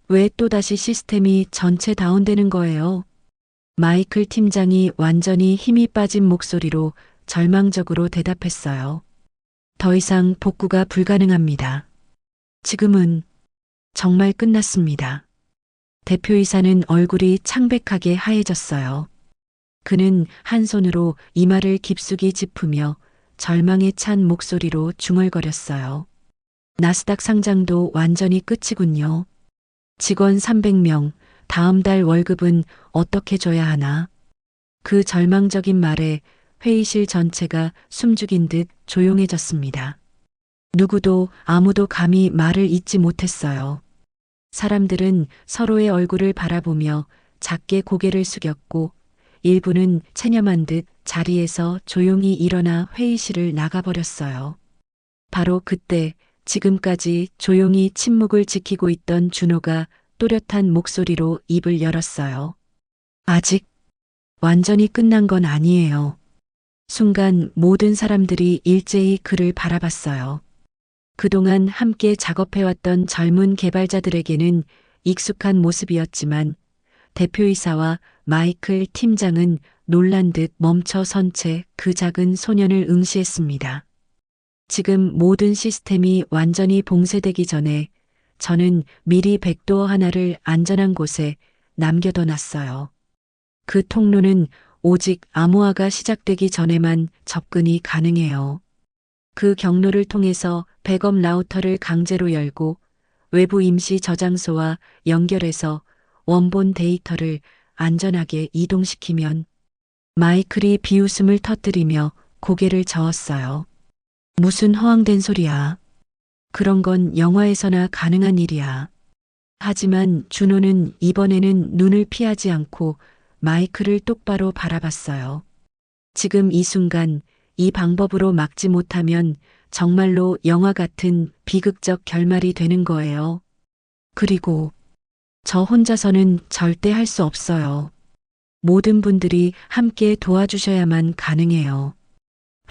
왜 또다시 시스템이 전체 다운되는 거예요? 마이클 팀장이 완전히 힘이 빠진 목소리로 절망적으로 대답했어요. 더 이상 복구가 불가능합니다. 지금은 정말 끝났습니다. 대표이사는 얼굴이 창백하게 하얘졌어요. 그는 한 손으로 이마를 깊숙이 짚으며 절망에 찬 목소리로 중얼거렸어요. 나스닥 상장도 완전히 끝이군요. 직원 300명, 다음 달 월급은 어떻게 줘야 하나? 그 절망적인 말에 회의실 전체가 숨죽인 듯 조용해졌습니다. 누구도 아무도 감히 말을 잇지 못했어요. 사람들은 서로의 얼굴을 바라보며 작게 고개를 숙였고 일부는 체념한 듯 자리에서 조용히 일어나 회의실을 나가버렸어요. 바로 그때 지금까지 조용히 침묵을 지키고 있던 준호가 또렷한 목소리로 입을 열었어요. 아직 완전히 끝난 건 아니에요. 순간 모든 사람들이 일제히 그를 바라봤어요. 그동안 함께 작업해왔던 젊은 개발자들에게는 익숙한 모습이었지만 대표이사와 마이클 팀장은 놀란 듯 멈춰 선 채 그 작은 소년을 응시했습니다. 지금 모든 시스템이 완전히 봉쇄되기 전에 저는 미리 백도어 하나를 안전한 곳에 남겨둬 놨어요. 그 통로는 오직 암호화가 시작되기 전에만 접근이 가능해요. 그 경로를 통해서 백업 라우터를 강제로 열고 외부 임시 저장소와 연결해서 원본 데이터를 안전하게 이동시키면 마이클이 비웃음을 터뜨리며 고개를 저었어요. 무슨 허황된 소리야. 그런 건 영화에서나 가능한 일이야. 하지만 준호는 이번에는 눈을 피하지 않고 마이클을 똑바로 바라봤어요. 지금 이 순간 이 방법으로 막지 못하면 정말로 영화 같은 비극적 결말이 되는 거예요. 그리고 저 혼자서는 절대 할 수 없어요. 모든 분들이 함께 도와주셔야만 가능해요.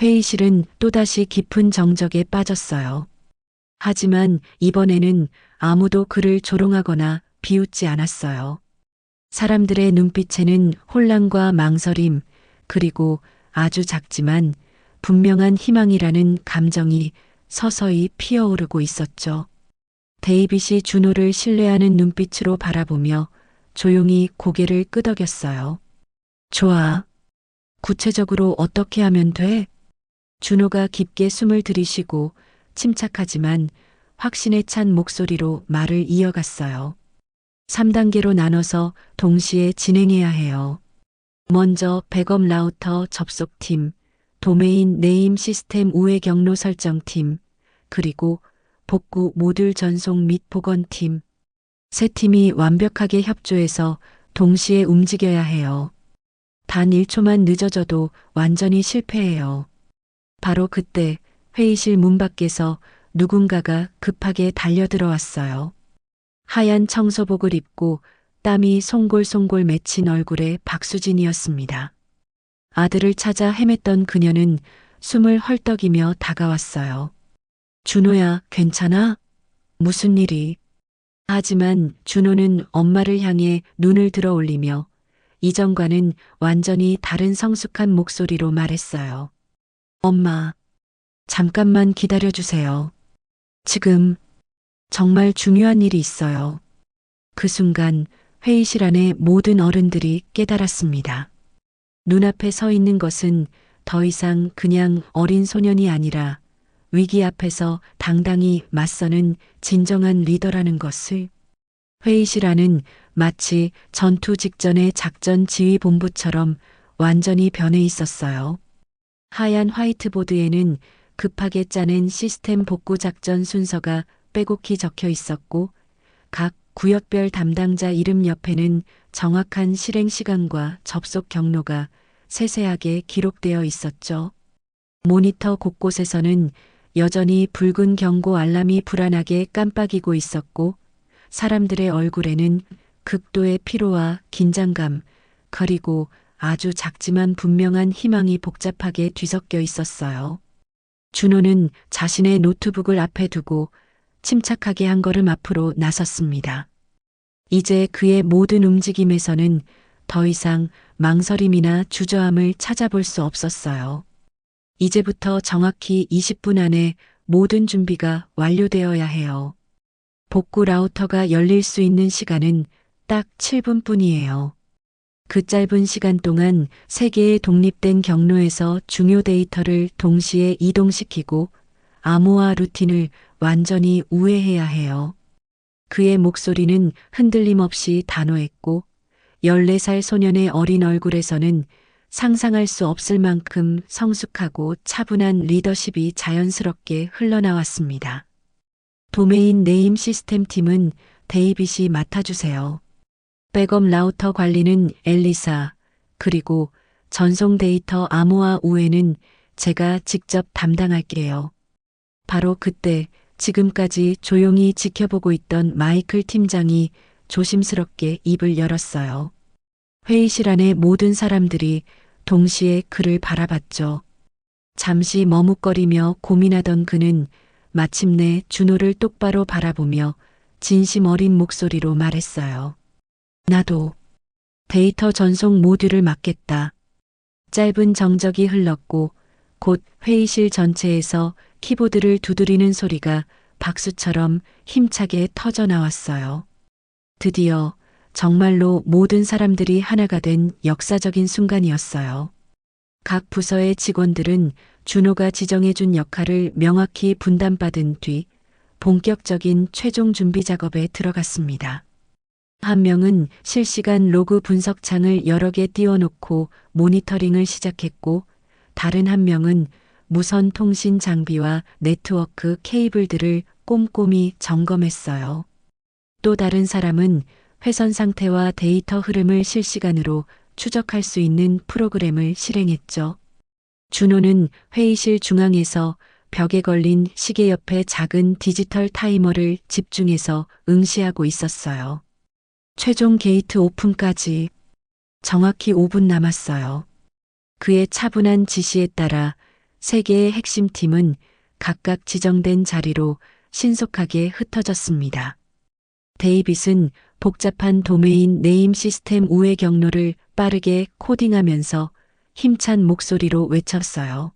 회의실은 또다시 깊은 정적에 빠졌어요. 하지만 이번에는 아무도 그를 조롱하거나 비웃지 않았어요. 사람들의 눈빛에는 혼란과 망설임, 그리고 아주 작지만 분명한 희망이라는 감정이 서서히 피어오르고 있었죠. 데이빗이 준호를 신뢰하는 눈빛으로 바라보며 조용히 고개를 끄덕였어요. 좋아. 구체적으로 어떻게 하면 돼? 준호가 깊게 숨을 들이쉬고 침착하지만 확신에 찬 목소리로 말을 이어갔어요. 3단계로 나눠서 동시에 진행해야 해요. 먼저 백업 라우터 접속팀, 도메인 네임 시스템 우회 경로 설정팀, 그리고 복구 모듈 전송 및 복원팀. 세 팀이 완벽하게 협조해서 동시에 움직여야 해요. 단 1초만 늦어져도 완전히 실패해요. 바로 그때 회의실 문 밖에서 누군가가 급하게 달려들어왔어요. 하얀 청소복을 입고 땀이 송골송골 맺힌 얼굴의 박수진이었습니다. 아들을 찾아 헤맸던 그녀는 숨을 헐떡이며 다가왔어요. 준호야, 괜찮아? 무슨 일이? 하지만 준호는 엄마를 향해 눈을 들어 올리며 이전과는 완전히 다른 성숙한 목소리로 말했어요. 엄마, 잠깐만 기다려주세요. 지금 정말 중요한 일이 있어요. 그 순간 회의실 안의 모든 어른들이 깨달았습니다. 눈앞에 서 있는 것은 더 이상 그냥 어린 소년이 아니라 위기 앞에서 당당히 맞서는 진정한 리더라는 것을. 회의실 안은 마치 전투 직전의 작전 지휘 본부처럼 완전히 변해 있었어요. 하얀 화이트보드에는 급하게 짜낸 시스템 복구 작전 순서가 빼곡히 적혀 있었고 각 구역별 담당자 이름 옆에는 정확한 실행 시간과 접속 경로가 세세하게 기록되어 있었죠. 모니터 곳곳에서는 여전히 붉은 경고 알람이 불안하게 깜빡이고 있었고 사람들의 얼굴에는 극도의 피로와 긴장감 그리고 아주 작지만 분명한 희망이 복잡하게 뒤섞여 있었어요. 준호는 자신의 노트북을 앞에 두고 침착하게 한 걸음 앞으로 나섰습니다. 이제 그의 모든 움직임에서는 더 이상 망설임이나 주저함을 찾아볼 수 없었어요. 이제부터 정확히 20분 안에 모든 준비가 완료되어야 해요. 복구 라우터가 열릴 수 있는 시간은 딱 7분뿐이에요. 그 짧은 시간 동안 3개의 독립된 경로에서 중요 데이터를 동시에 이동시키고 암호화 루틴을 완전히 우회해야 해요. 그의 목소리는 흔들림 없이 단호했고 14살 소년의 어린 얼굴에서는 상상할 수 없을 만큼 성숙하고 차분한 리더십이 자연스럽게 흘러나왔습니다. 도메인 네임 시스템 팀은 데이빗이 맡아주세요. 백업 라우터 관리는 엘리사, 그리고 전송 데이터 암호화 우회는 제가 직접 담당할게요. 바로 그때 지금까지 조용히 지켜보고 있던 마이클 팀장이 조심스럽게 입을 열었어요. 회의실 안의 모든 사람들이 동시에 그를 바라봤죠. 잠시 머뭇거리며 고민하던 그는 마침내 준호를 똑바로 바라보며 진심 어린 목소리로 말했어요. 나도 데이터 전송 모듈을 맡겠다. 짧은 정적이 흘렀고 곧 회의실 전체에서 키보드를 두드리는 소리가 박수처럼 힘차게 터져 나왔어요. 드디어 정말로 모든 사람들이 하나가 된 역사적인 순간이었어요. 각 부서의 직원들은 준호가 지정해준 역할을 명확히 분담받은 뒤 본격적인 최종 준비 작업에 들어갔습니다. 한 명은 실시간 로그 분석창을 여러 개 띄워놓고 모니터링을 시작했고 다른 한 명은 무선 통신 장비와 네트워크 케이블들을 꼼꼼히 점검했어요. 또 다른 사람은 회선 상태와 데이터 흐름을 실시간으로 추적할 수 있는 프로그램을 실행했죠. 준호는 회의실 중앙에서 벽에 걸린 시계 옆에 작은 디지털 타이머를 집중해서 응시하고 있었어요. 최종 게이트 오픈까지 정확히 5분 남았어요. 그의 차분한 지시에 따라 3개의 핵심 팀은 각각 지정된 자리로 신속하게 흩어졌습니다. 데이빗은 복잡한 도메인 네임 시스템 우회 경로를 빠르게 코딩하면서 힘찬 목소리로 외쳤어요.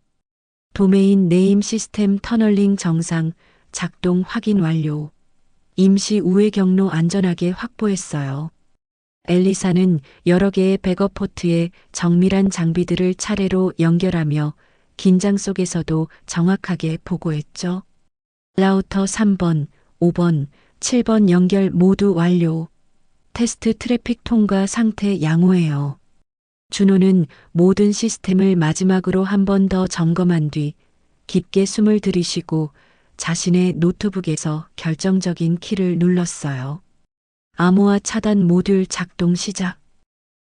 도메인 네임 시스템 터널링 정상 작동 확인 완료. 임시 우회 경로 안전하게 확보했어요. 엘리사는 여러 개의 백업 포트에 정밀한 장비들을 차례로 연결하며 긴장 속에서도 정확하게 보고했죠. 라우터 3번, 5번, 7번 연결 모두 완료. 테스트 트래픽 통과 상태 양호해요. 준호는 모든 시스템을 마지막으로 한 번 더 점검한 뒤 깊게 숨을 들이쉬고 자신의 노트북에서 결정적인 키를 눌렀어요. 암호화 차단 모듈 작동 시작.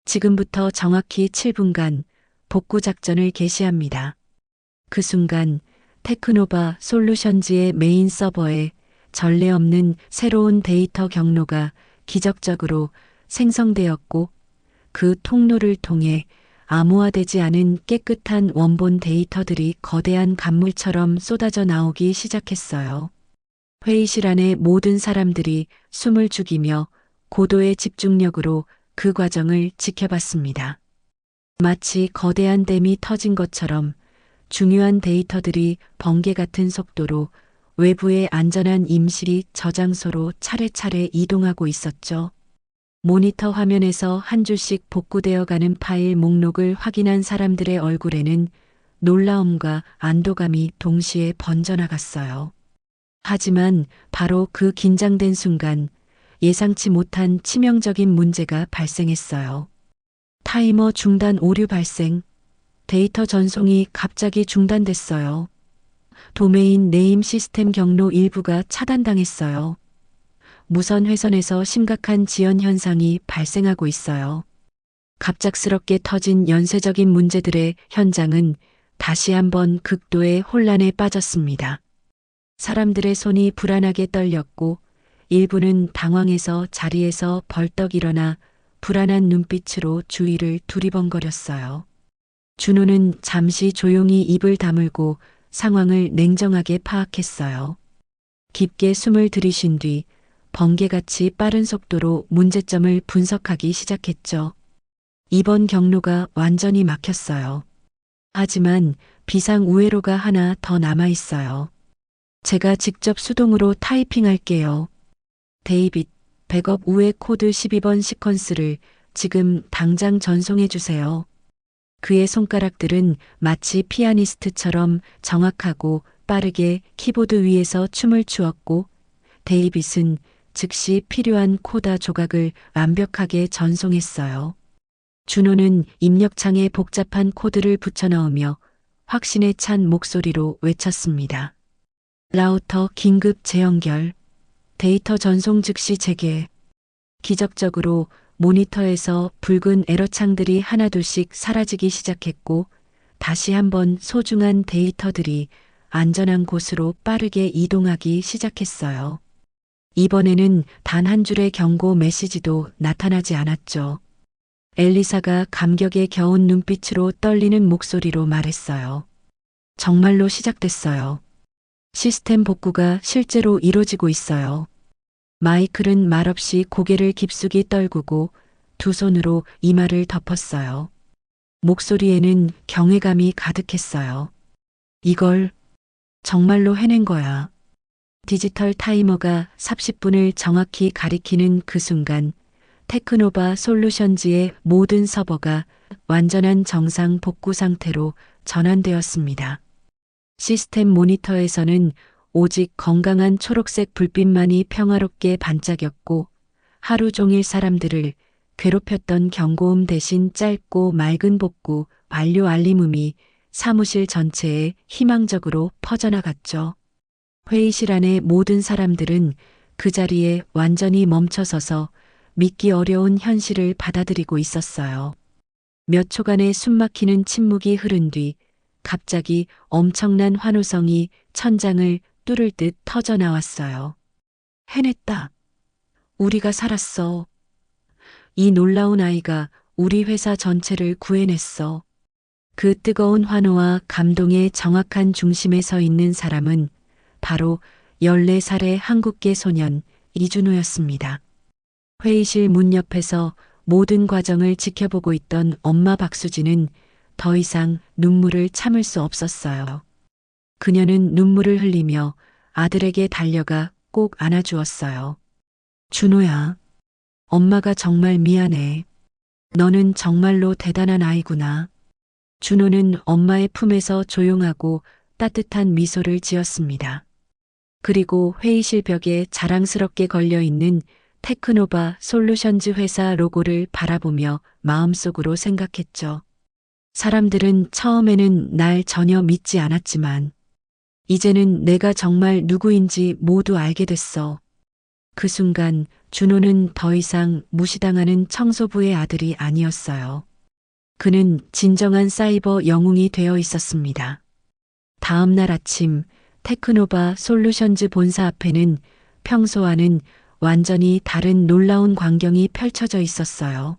지금부터 정확히 7분간 복구 작전을 개시합니다. 그 순간 테크노바 솔루션즈의 메인 서버에 전례 없는 새로운 데이터 경로가 기적적으로 생성되었고 그 통로를 통해 암호화되지 않은 깨끗한 원본 데이터들이 거대한 간물처럼 쏟아져 나오기 시작했어요. 회의실 안의 모든 사람들이 숨을 죽이며 고도의 집중력으로 그 과정을 지켜봤습니다. 마치 거대한 댐이 터진 것처럼 중요한 데이터들이 번개 같은 속도로 외부의 안전한 임시 저장소로 차례차례 이동하고 있었죠. 모니터 화면에서 한 줄씩 복구되어 가는 파일 목록을 확인한 사람들의 얼굴에는 놀라움과 안도감이 동시에 번져나갔어요. 하지만 바로 그 긴장된 순간 예상치 못한 치명적인 문제가 발생했어요. 타이머 중단 오류 발생. 데이터 전송이 갑자기 중단됐어요. 도메인 네임 시스템 경로 일부가 차단당했어요. 무선 회선에서 심각한 지연 현상이 발생하고 있어요. 갑작스럽게 터진 연쇄적인 문제들의 현장은 다시 한번 극도의 혼란에 빠졌습니다. 사람들의 손이 불안하게 떨렸고 일부는 당황해서 자리에서 벌떡 일어나 불안한 눈빛으로 주위를 두리번거렸어요. 준호는 잠시 조용히 입을 다물고 상황을 냉정하게 파악했어요. 깊게 숨을 들이쉰 뒤 번개같이 빠른 속도로 문제점을 분석하기 시작했죠. 이번 경로가 완전히 막혔어요. 하지만 비상 우회로가 하나 더 남아 있어요. 제가 직접 수동으로 타이핑할게요. 데이빗, 백업 우회 코드 12번 시퀀스를 지금 당장 전송해 주세요. 그의 손가락들은 마치 피아니스트처럼 정확하고 빠르게 키보드 위에서 춤을 추었고 데이빗은 즉시 필요한 코다 조각을 완벽하게 전송했어요. 준호는 입력창에 복잡한 코드를 붙여넣으며 확신에 찬 목소리로 외쳤습니다. 라우터 긴급 재연결. 데이터 전송 즉시 재개. 기적적으로 모니터에서 붉은 에러창들이 하나둘씩 사라지기 시작했고 다시 한번 소중한 데이터들이 안전한 곳으로 빠르게 이동하기 시작했어요. 이번에는 단 한 줄의 경고 메시지도 나타나지 않았죠. 엘리사가 감격에 겨운 눈빛으로 떨리는 목소리로 말했어요. 정말로 시작됐어요. 시스템 복구가 실제로 이루어지고 있어요. 마이클은 말없이 고개를 깊숙이 떨구고 두 손으로 이마를 덮었어요. 목소리에는 경외감이 가득했어요. 이걸 정말로 해낸 거야. 디지털 타이머가 30분을 정확히 가리키는 그 순간 테크노바 솔루션즈의 모든 서버가 완전한 정상 복구 상태로 전환되었습니다. 시스템 모니터에서는 오직 건강한 초록색 불빛만이 평화롭게 반짝였고 하루 종일 사람들을 괴롭혔던 경고음 대신 짧고 맑은 복구 완료 알림음이 사무실 전체에 희망적으로 퍼져나갔죠. 회의실 안의 모든 사람들은 그 자리에 완전히 멈춰서서 믿기 어려운 현실을 받아들이고 있었어요. 몇 초간의 숨막히는 침묵이 흐른 뒤 갑자기 엄청난 환호성이 천장을 뚫을 듯 터져 나왔어요. 해냈다. 우리가 살았어. 이 놀라운 아이가 우리 회사 전체를 구해냈어. 그 뜨거운 환호와 감동의 정확한 중심에 서 있는 사람은 바로 14살의 한국계 소년 이준호였습니다. 회의실 문 옆에서 모든 과정을 지켜보고 있던 엄마 박수진은 더 이상 눈물을 참을 수 없었어요. 그녀는 눈물을 흘리며 아들에게 달려가 꼭 안아주었어요. 준호야, 엄마가 정말 미안해. 너는 정말로 대단한 아이구나. 준호는 엄마의 품에서 조용하고 따뜻한 미소를 지었습니다. 그리고 회의실 벽에 자랑스럽게 걸려있는 테크노바 솔루션즈 회사 로고를 바라보며 마음속으로 생각했죠. 사람들은 처음에는 날 전혀 믿지 않았지만 이제는 내가 정말 누구인지 모두 알게 됐어. 그 순간 준호는 더 이상 무시당하는 청소부의 아들이 아니었어요. 그는 진정한 사이버 영웅이 되어 있었습니다. 다음 날 아침 테크노바 솔루션즈 본사 앞에는 평소와는 완전히 다른 놀라운 광경이 펼쳐져 있었어요.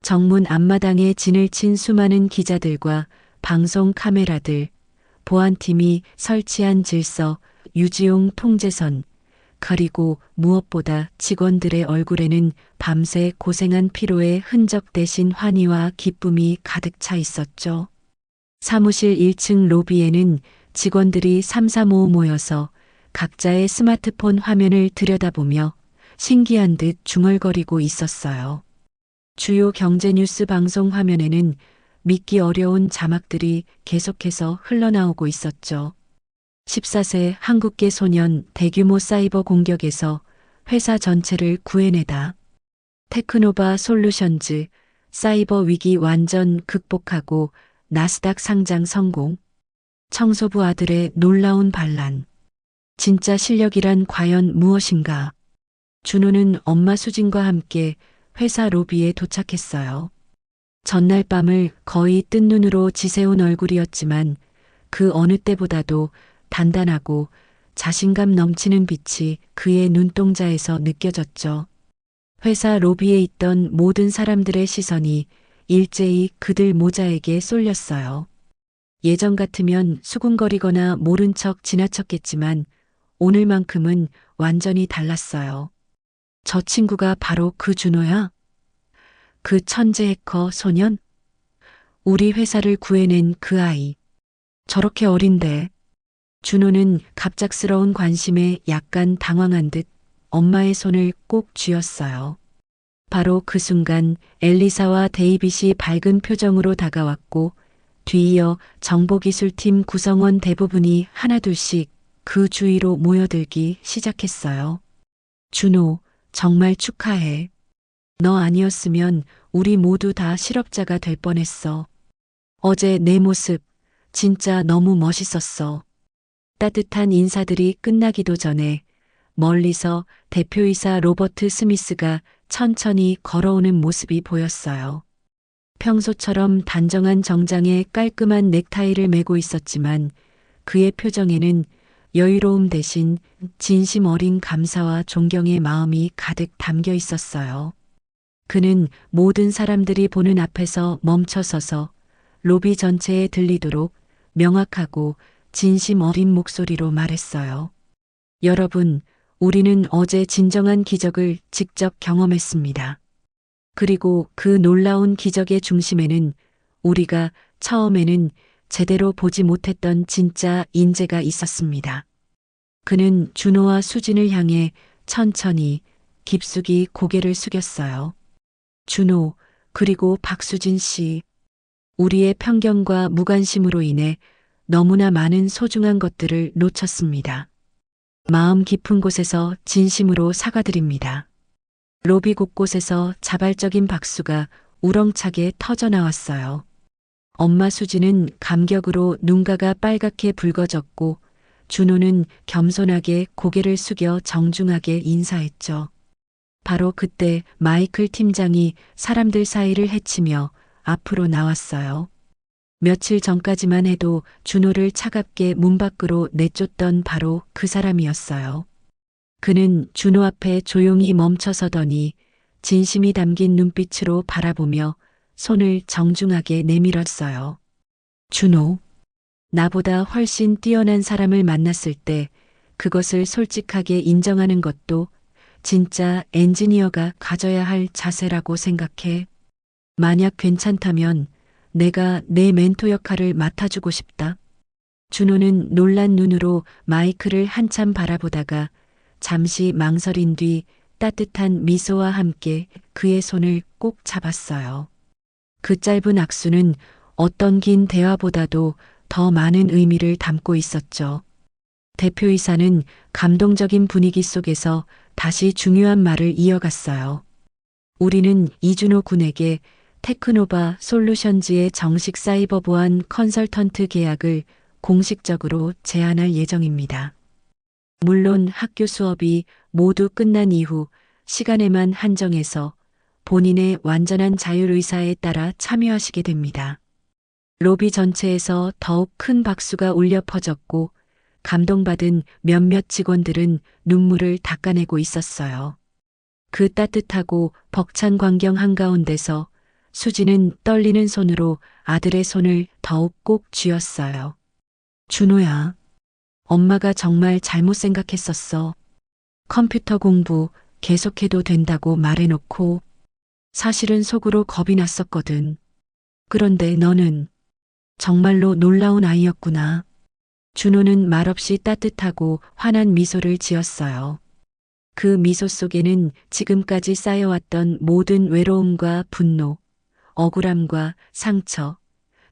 정문 앞마당에 진을 친 수많은 기자들과 방송 카메라들, 보안팀이 설치한 질서, 유지용 통제선, 그리고 무엇보다 직원들의 얼굴에는 밤새 고생한 피로의 흔적 대신 환희와 기쁨이 가득 차 있었죠. 사무실 1층 로비에는 직원들이 삼삼오오 모여서 각자의 스마트폰 화면을 들여다보며 신기한 듯 중얼거리고 있었어요. 주요 경제 뉴스 방송 화면에는 믿기 어려운 자막들이 계속해서 흘러나오고 있었죠. 14세 한국계 소년 대규모 사이버 공격에서 회사 전체를 구해내다. 테크노바 솔루션즈 사이버 위기 완전 극복하고 나스닥 상장 성공. 청소부 아들의 놀라운 반란. 진짜 실력이란 과연 무엇인가? 준호는 엄마 수진과 함께 회사 로비에 도착했어요. 전날 밤을 거의 뜬 눈으로 지새운 얼굴이었지만 그 어느 때보다도 단단하고 자신감 넘치는 빛이 그의 눈동자에서 느껴졌죠. 회사 로비에 있던 모든 사람들의 시선이 일제히 그들 모자에게 쏠렸어요. 예전 같으면 수군거리거나 모른 척 지나쳤겠지만 오늘만큼은 완전히 달랐어요. 저 친구가 바로 그 준호야? 그 천재 해커 소년? 우리 회사를 구해낸 그 아이. 저렇게 어린데. 준호는 갑작스러운 관심에 약간 당황한 듯 엄마의 손을 꼭 쥐었어요. 바로 그 순간 엘리사와 데이빗이 밝은 표정으로 다가왔고 뒤이어 정보기술팀 구성원 대부분이 하나둘씩 그 주위로 모여들기 시작했어요. 준호, 정말 축하해. 너 아니었으면 우리 모두 다 실업자가 될 뻔했어. 어제 내 모습 진짜 너무 멋있었어. 따뜻한 인사들이 끝나기도 전에 멀리서 대표이사 로버트 스미스가 천천히 걸어오는 모습이 보였어요. 평소처럼 단정한 정장에 깔끔한 넥타이를 메고 있었지만 그의 표정에는 여유로움 대신 진심 어린 감사와 존경의 마음이 가득 담겨 있었어요. 그는 모든 사람들이 보는 앞에서 멈춰서서 로비 전체에 들리도록 명확하고 진심 어린 목소리로 말했어요. 여러분, 우리는 어제 진정한 기적을 직접 경험했습니다. 그리고 그 놀라운 기적의 중심에는 우리가 처음에는 제대로 보지 못했던 진짜 인재가 있었습니다. 그는 준호와 수진을 향해 천천히 깊숙이 고개를 숙였어요. 준호, 그리고 박수진 씨. 우리의 편견과 무관심으로 인해 너무나 많은 소중한 것들을 놓쳤습니다. 마음 깊은 곳에서 진심으로 사과드립니다. 로비 곳곳에서 자발적인 박수가 우렁차게 터져나왔어요. 엄마 수지는 감격으로 눈가가 빨갛게 붉어졌고 준호는 겸손하게 고개를 숙여 정중하게 인사했죠. 바로 그때 마이클 팀장이 사람들 사이를 헤치며 앞으로 나왔어요. 며칠 전까지만 해도 준호를 차갑게 문 밖으로 내쫓던 바로 그 사람이었어요. 그는 준호 앞에 조용히 멈춰서더니 진심이 담긴 눈빛으로 바라보며 손을 정중하게 내밀었어요. 준호, 나보다 훨씬 뛰어난 사람을 만났을 때 그것을 솔직하게 인정하는 것도 진짜 엔지니어가 가져야 할 자세라고 생각해. 만약 괜찮다면 내가 내 멘토 역할을 맡아주고 싶다. 준호는 놀란 눈으로 마이크를 한참 바라보다가 잠시 망설인 뒤 따뜻한 미소와 함께 그의 손을 꼭 잡았어요. 그 짧은 악수는 어떤 긴 대화보다도 더 많은 의미를 담고 있었죠. 대표이사는 감동적인 분위기 속에서 다시 중요한 말을 이어갔어요. 우리는 이준호 군에게 테크노바 솔루션즈의 정식 사이버 보안 컨설턴트 계약을 공식적으로 제안할 예정입니다. 물론 학교 수업이 모두 끝난 이후 시간에만 한정해서 본인의 완전한 자율의사에 따라 참여하시게 됩니다. 로비 전체에서 더욱 큰 박수가 울려 퍼졌고 감동받은 몇몇 직원들은 눈물을 닦아내고 있었어요. 그 따뜻하고 벅찬 광경 한가운데서 수지는 떨리는 손으로 아들의 손을 더욱 꼭 쥐었어요. 준호야, 엄마가 정말 잘못 생각했었어. 컴퓨터 공부 계속해도 된다고 말해놓고 사실은 속으로 겁이 났었거든. 그런데 너는 정말로 놀라운 아이였구나. 준호는 말없이 따뜻하고 환한 미소를 지었어요. 그 미소 속에는 지금까지 쌓여왔던 모든 외로움과 분노, 억울함과 상처,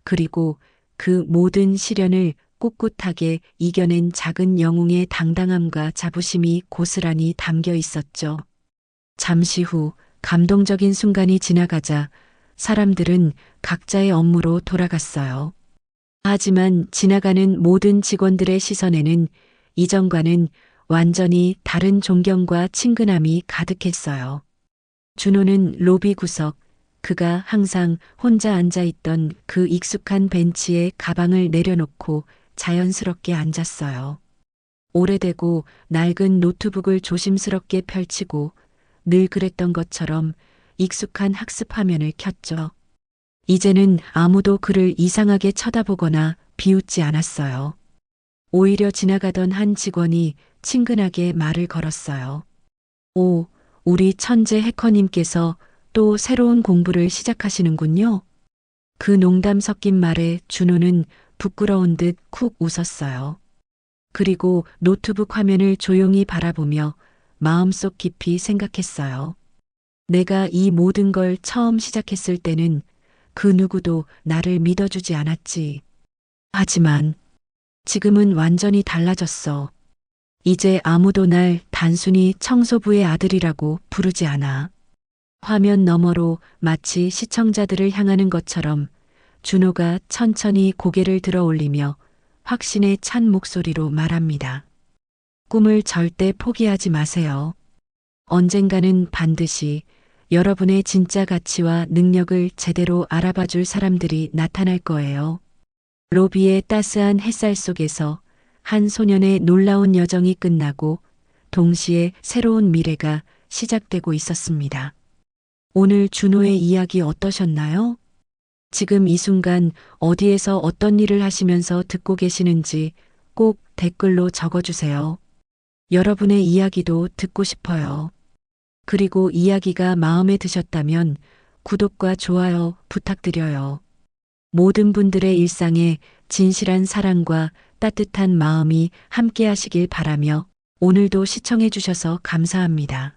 그리고 그 모든 시련을 꿋꿋하게 이겨낸 작은 영웅의 당당함과 자부심이 고스란히 담겨 있었죠. 잠시 후 감동적인 순간이 지나가자 사람들은 각자의 업무로 돌아갔어요. 하지만 지나가는 모든 직원들의 시선에는 이전과는 완전히 다른 존경과 친근함이 가득했어요. 준호는 로비 구석, 그가 항상 혼자 앉아있던 그 익숙한 벤치에 가방을 내려놓고 자연스럽게 앉았어요. 오래되고 낡은 노트북을 조심스럽게 펼치고 늘 그랬던 것처럼 익숙한 학습 화면을 켰죠. 이제는 아무도 그를 이상하게 쳐다보거나 비웃지 않았어요. 오히려 지나가던 한 직원이 친근하게 말을 걸었어요. 오, 우리 천재 해커님께서 또 새로운 공부를 시작하시는군요. 그 농담 섞인 말에 준호는 부끄러운 듯 쿡 웃었어요. 그리고 노트북 화면을 조용히 바라보며 마음속 깊이 생각했어요. 내가 이 모든 걸 처음 시작했을 때는 그 누구도 나를 믿어주지 않았지. 하지만 지금은 완전히 달라졌어. 이제 아무도 날 단순히 청소부의 아들이라고 부르지 않아. 화면 너머로 마치 시청자들을 향하는 것처럼 준호가 천천히 고개를 들어 올리며 확신에 찬 목소리로 말합니다. 꿈을 절대 포기하지 마세요. 언젠가는 반드시 여러분의 진짜 가치와 능력을 제대로 알아봐 줄 사람들이 나타날 거예요. 로비의 따스한 햇살 속에서 한 소년의 놀라운 여정이 끝나고 동시에 새로운 미래가 시작되고 있었습니다. 오늘 준호의 이야기 어떠셨나요? 지금 이 순간 어디에서 어떤 일을 하시면서 듣고 계시는지 꼭 댓글로 적어주세요. 여러분의 이야기도 듣고 싶어요. 그리고 이야기가 마음에 드셨다면 구독과 좋아요 부탁드려요. 모든 분들의 일상에 진실한 사랑과 따뜻한 마음이 함께 하시길 바라며 오늘도 시청해 주셔서 감사합니다.